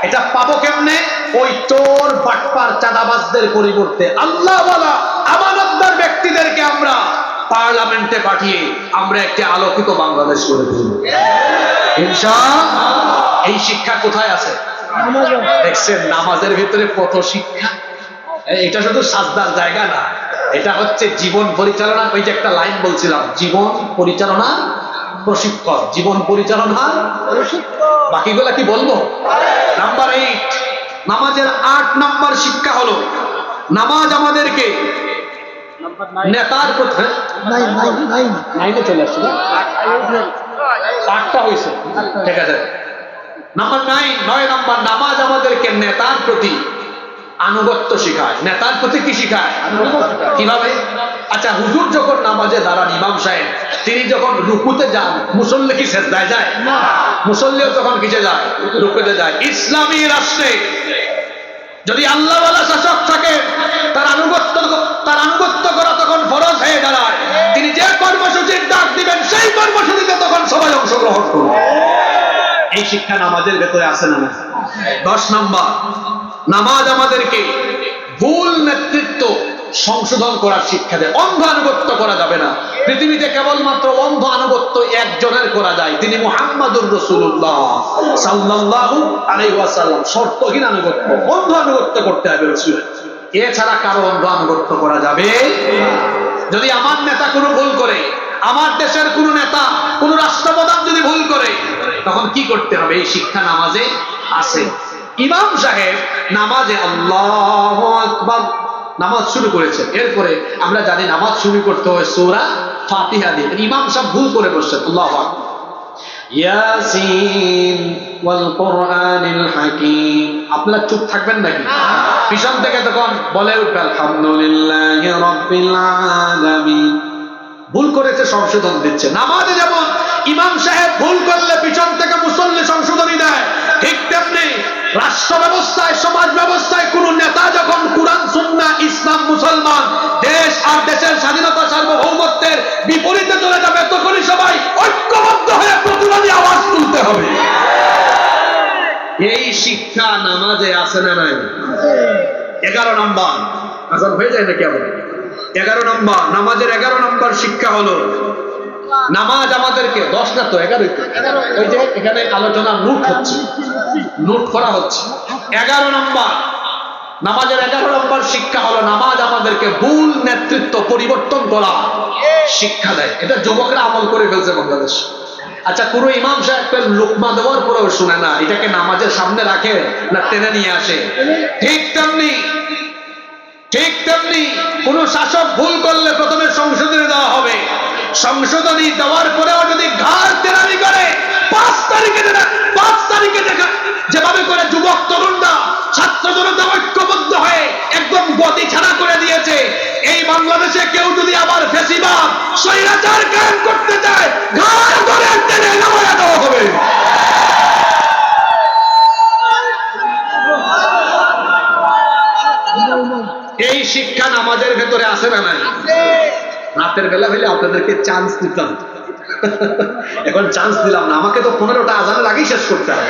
এটা পাবো কেমনে? ওই চোর বাটপার চাঁদাবাজদের পরিবর্তে আল্লাহওয়ালা আমানতদার ব্যক্তিদেরকে আমরা পার্লামেন্টে পাঠিয়ে আমরা একটি আলোকিত বাংলাদেশ করে তুলব ইনশাআল্লাহ। এই শিক্ষা কোথায় আছে? দেখছেন নামাজের ভিতরে কত শিক্ষা। এটা শুধু সাজদার জায়গা না, এটা হচ্ছে জীবন পরিচালনা। ওই যে একটা লাইন বলছিলাম, জীবন পরিচালনা প্রশিক্ষণ, জীবন পরিচালনা বাকিগুলা কি বলবো? নাম্বার 8, নামাজের 8 নাম্বার শিক্ষা হলো নামাজ আমাদেরকে নেতার প্রতি, নাইনে চলে আসছে না, 8টা হয়েছে, ঠিক আছে। নাম্বার 9 নাম্বার, নামাজ আমাদেরকে নেতার প্রতি আনুগত্য শিখায়। নেতার প্রতি কি শিখায়? কিভাবে? আচ্ছা, হুজুর যখন নামাজে দাঁড়ান, ইমাম সাহেব তিনি যখন রুকুতে যান, মুসল্লি কি সেজদায় যায়? মুসল্লিও তখন কিসে যায়? রুকুতে যায়। ইসলামী রাষ্ট্রে যদি আল্লাহওয়ালা শাসক থাকে, তার আনুগত্য করা তখন ফরজ হয়ে দাঁড়ায়। তিনি যে কর্মসূচির ডাক দিবেন সেই কর্মসূচিতে তখন সবাই অংশগ্রহণ করবে। এই শিক্ষা নামাজের ভেতরে আছে না? 10 নাম্বার, নামাজ আমাদেরকে ভুল নেতৃত্ব সংশোধন করার শিক্ষা দেয়। অন্ধ আনুগত্য করা যাবে না। পৃথিবীতে কেবলমাত্র অন্ধ আনুগত্য একজনের করা যায়, তিনি মুহাম্মাদুর রাসূলুল্লাহ সাল্লাল্লাহু আলাইহি ওয়াসাল্লাম। শর্তহীন আনুগত্য, অন্ধ আনুগত্য করতে হবে রাসূলের। এছাড়া কারো অন্ধ আনুগত্য করা যাবে না। যদি আমার নেতা কোনো ভুল করে, আমার দেশের কোন নেতা, কোন রাষ্ট্রপ্রধান যদি ভুল করে, তখন কি করতে হবে? এই শিক্ষা নামাজে আছে। ইমাম সাহেব নামাজে আল্লাহু আকবার নামাজ শুরু করেছেন, এরপরে আমরা জানি নামাজ শুরু করতে হয় সূরা ফাতিহা দিয়ে। ইমাম সাহেব ভুল করে বসছেন, আল্লাহু আকবার, ইয়াসিন ওয়াল কুরআনিল হাকীম। আপনারা চুপ থাকবেন নাকি? পিছন থেকে তখন বলে উঠবে আলহামদুলিল্লাহি রাব্বিল আলামিন। ভুল করেছে, সংশোধন দিচ্ছে। নামাজে যেমন ইমাম সাহেব ভুল করলে পিছন থেকে মুসল্লি সংশোধনী দেয়, ঠিক তেমনি রাষ্ট্র ব্যবস্থায়, সমাজ ব্যবস্থায় কোন নেতা যখন কুরআন সুন্নাহ ইসলাম মুসলমান দেশ আর দেশের স্বাধীনতা সার্বভৌমত্বের বিপরীতে চলে যাবে, তখনই সবাই ঐক্যবদ্ধ হয়ে প্রতিবাদী আওয়াজ তুলতে হবে। এই শিক্ষা নামাজে আছে না নাই? 11 নম্বর, আজান হয়ে যায় নাকি আবার? 11 নম্বর, নামাজের 11 নম্বর শিক্ষা হলো নামাজ আমাদেরকে 10 না তো 11, ওই যে এখানে আলোচনা নোট হচ্ছে, নোট করা হচ্ছে। 11 নম্বর, নামাজের 11 নম্বর শিক্ষা হলো নামাজ আমাদেরকে ভুল নেতৃত্ব পরিবর্তন করা শিক্ষা দেয়। এটা যুবকরা আমল করে ফেলছে বাংলাদেশ। আচ্ছা, কোন ইমাম সাহেবকে লোকমা দেওয়ার পরেও শুনে না, এটাকে নামাজের সামনে রাখে না টেনে নিয়ে আসে? ঠিক তেমনি কোন শাসক ভুল করলে প্রথমে সংশোধনী দেওয়া হবে, সংশোধনী দেওয়ার পরেও যদি ঘাড় তেরামি করে 5 তারিখে দেখা যেভাবে করে যুবক তরুণরা, ছাত্র জনতা ঐক্যবদ্ধ হয়ে একদম গতি ছাড়া করে দিয়েছে, এই বাংলাদেশে কেউ যদি আবার ফ্যাসিবাদ স্বৈরাচার কায়েম করতে চায়, ঘাড় ধরে টেনে নামায়া দেওয়া হবে। এই শিক্ষা নামাজের ভেতরে আছে না নাই? রাতের বেলা হইলে আপনাদেরকে চান্স দিতাম, এখন চান্স দিলাম না, আমাকে তো 15টা আজানের আগেই শেষ করতে হবে।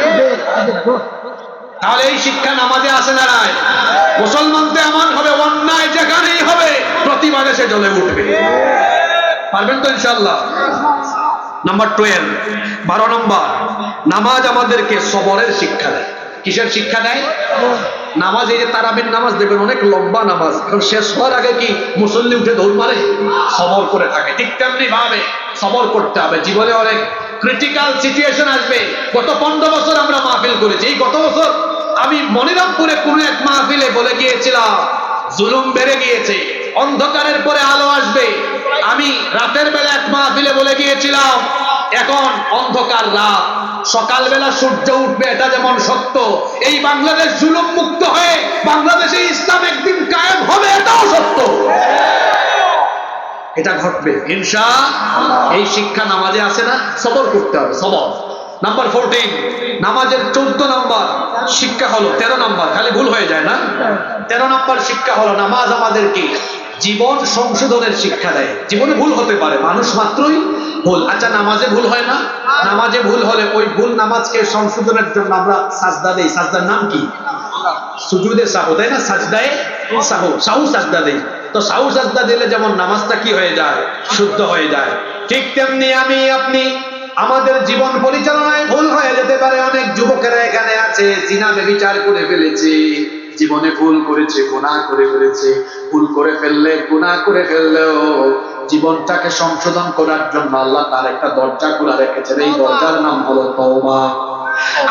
তাহলে এই শিক্ষা নামাজে আছে না নাই? মুসলমানতে এমন হবে, অন্যায় যেখানেই হবে প্রতিবাদে সে জ্বলে উঠবে। পারবেন তো ইনশাআল্লাহ? নাম্বার 12 নম্বর, নামাজ আমাদেরকে সবরের শিক্ষা দেয়। কিসের শিক্ষা দেয়? নামাজ। এই যে তারাবির নামাজ দেবেন, অনেক লম্বা নামাজ, কারণ শেষ হওয়ার আগে কি মুসল্লি উঠে দৌড় মারে? সবর করে থাকে। ঠিক তেমনি ভাবে সবর করতে হবে। জীবনে অনেক ক্রিটিক্যাল সিচুয়েশন আসবে। গত 15 বছর আমরা মাহফিল করেছি। এই গত বছর আমি মনিরামপুরে কোন এক মাহফিলে বলে গিয়েছিলাম, জুলুম বেড়ে গিয়েছে, অন্ধকারের পরে আলো আসবে। আমি রাতের বেলা এক মাহফিলে বলে গিয়েছিলাম, এখন অন্ধকার রাত, সকালবেলা সূর্য উঠবে, এটা যেমন সত্য, এই বাংলাদেশ জুলুম মুক্ত হয়ে বাংলাদেশে ইসলাম একদিন কায়েম হবে, এটাও সত্য। এটা ঘটবে ইনশাআল্লাহ। এই শিক্ষা নামাজে আছে না? সবর করতে হবে, সবর। নাম্বার 14, নামাজের 14 নম্বর শিক্ষা হলো, 13 নম্বর, খালি ভুল হয়ে যায় না। 13 নম্বর শিক্ষা হলো নামাজ আমাদেরকে জীবন সংশোধনের শিক্ষা দেয়। জীবনে ভুল হতে পারে, মানুষ মাত্রই ভুল। আচ্ছা, নামাজে ভুল হয় না? নামাজে ভুল হলে ওই ভুল নামাজকে সংশোধনের জন্য আমরা সাজদা দেই। সাজদার নাম কি? সুজুদে সাহু, তাই না? সাজদায়ে সাহু, সাহু সাজদা দেই। তো সাহু সাজদা দিলে যেমন নামাজটা কি হয়ে যায়? শুদ্ধ হয়ে যায়। ঠিক তেমনি আমি আপনি আমাদের জীবন পরিচালনায় ভুল হয়ে যেতে পারে। অনেক যুবকেরা এখানে আছে জিনা ব্যভিচার করে ফেলেছে, জীবনে ভুল করেছে, গুনাহ করে ফেলেছে। ভুল করে ফেললে, গুনাহ করে ফেললেও জীবনটাকে সংশোধন করার জন্য আল্লাহ তার একটা দরজা খোলা রেখেছেন। এই দরজার নাম হলো তওবা।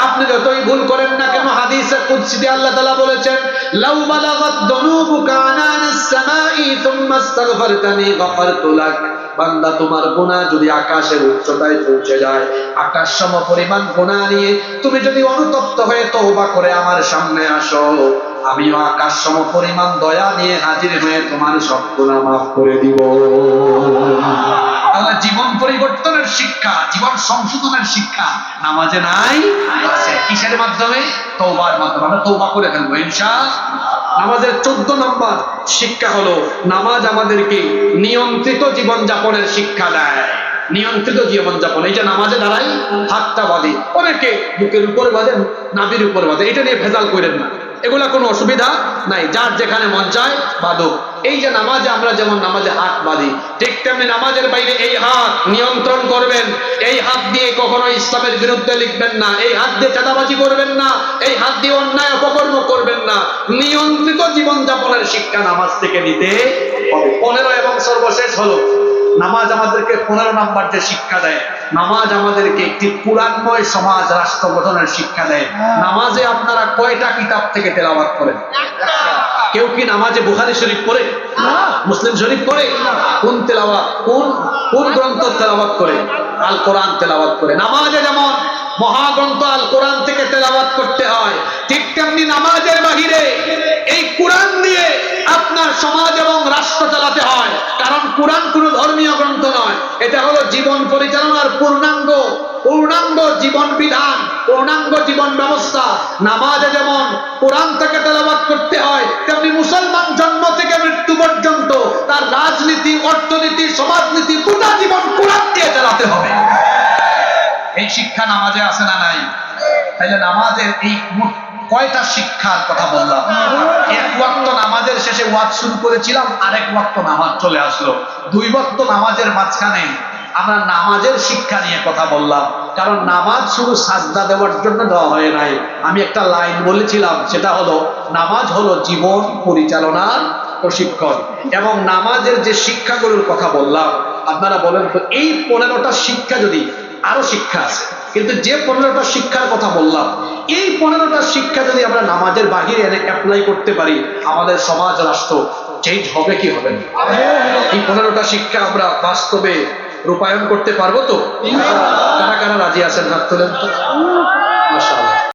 আপনি যতই ভুল করেন না কেন, হাদিসে কুদসিতে আল্লাহ তাআলা বলেছেন, লাউ বালাগাত দুনুবুকা আনানাস সামাই সুম্মা আস্তাগফারতানি গফারতু লাক। বান্দা, তোমার গুনাহ যদি আকাশের উচ্চতায় পৌঁছে যায়, আকাশ সম পরিমাণ গুনাহ নিয়ে তুমি যদি অনুতপ্ত হয়ে তওবা করে আমার সামনে আসো, আমিও আকাশ সম পরিমাণ দয়া নিয়ে হাজির হয়ে তোমার সব গুনাহ মাফ করে দিব। তাহলে জীবন পরিবর্তনের শিক্ষা, জীবন সংশোধনের শিক্ষা নামাজে নাই? আছে। কিসের মাধ্যমে? তওবার মাধ্যমে। আমরা তওবা করে ফেলবো ইনশাআল্লাহ। নামাজের 14 নম্বর শিক্ষা হলো নামাজ আমাদেরকে নিয়ন্ত্রিত জীবন যাপনের শিক্ষা দেয়। নিয়ন্ত্রিত জীবন যাপন, এই যে নামাজে দাঁড়াই হাতটা বাঁধে, অনেকে বুকের উপর বাঁধে, নাভির উপর বাঁধে, এটা নিয়ে ভেজাল করেন না, এগুলা কোনো অসুবিধা নাই, যার যেখানে মন চায় বাঁধো। এই যে নামাজে আমরা যেমন নামাজে হাত বাঁধি, ঠিক তেমনি নামাজের বাইরে এই হাত নিয়ন্ত্রণ করবেন। এই হাত দিয়ে কখনো ইসলামের বিরুদ্ধে লিখবেন না, এই হাত দিয়ে চাঁদাবাজি করবেন না, এই হাত দিয়ে অন্যায় অপকর্ম করবেন না। নিয়ন্ত্রিত জীবন যাপনের শিক্ষা নামাজ থেকে নিতে হবে। 15 এবং সর্বশেষ হলো নামাজ আমাদেরকে 15 নম্বর যে শিক্ষা দেয়, নামাজ আমাদেরকে একটি কোরআনময় সমাজ রাষ্ট্র গঠনের শিক্ষা দেয়। নামাজে আপনারা কয়টা কিতাব থেকে তেলাওয়াত করেন? কেউ কি নামাজে বুখারী শরীফ পড়ে? মুসলিম শরীফ পড়ে? কোন তেলাওয়াত, কোন গ্রন্থ তেলাওয়াত করে? আল কোরআন তেলাওয়াত করে। নামাজে যেমন মহাগ্রন্থ আল কোরআন থেকে তেলাওয়াত করতে হয়, ঠিক তেমনি নামাজের বাহিরে এই কোরআন দিয়ে আপনার সমাজ এবং রাষ্ট্র চালাতে হয়। কারণ কোরআন কোনো ধর্মীয় গ্রন্থ নয়, এটা হলো জীবন পরিচালনার পূর্ণাঙ্গ জীবন বিধান, পূর্ণাঙ্গ জীবন ব্যবস্থা। নামাজে যেমন কোরআন থেকে তেলাওয়াত করতে হয়, তেমনি মুসলমান জন্ম থেকে মৃত্যু পর্যন্ত তার রাজনীতি, অর্থনীতি, সমাজনীতি, গোটা জীবন কোরআন দিয়ে চালাতে হবে। এই শিক্ষা নামাজে আছে না নাই? তাইলে নামাজের এই কয়টা শিক্ষার কথা বললাম? এক ওয়াক্ত নামাজের শেষে ওয়াজ শুরু করেছিলাম, আরেক ওয়াক্ত নামাজ চলে আসলো। 2 ওয়াক্ত নামাজের মাঝখানে আমরা নামাজের শিক্ষা নিয়ে কথা বললাম। কারণ নামাজ শুধু সাজদা দেওয়ার জন্য দেওয়া হয় নাই। আমি একটা লাইন বলেছিলাম, সেটা হলো নামাজ হলো জীবন পরিচালনার প্রশিক্ষণ। এবং নামাজের যে শিক্ষাগুলোর কথা বললাম, আপনারা বলেন তো এই 15টা শিক্ষা, যদি আরো শিক্ষা আছে, কিন্তু যে 15টা শিক্ষার কথা বললাম, এই 15টা শিক্ষা যদি আমরা নামাজের বাহিরে এনে অ্যাপ্লাই করতে পারি, আমাদের সমাজ রাষ্ট্র চেঞ্জ হবে কি হবে না? এই 15টা শিক্ষা আমরা বাস্তবে রূপায়ণ করতে পারবো তো? কারা কারা রাজি আছেন হাত তোলেন তো? মাশাআল্লাহ।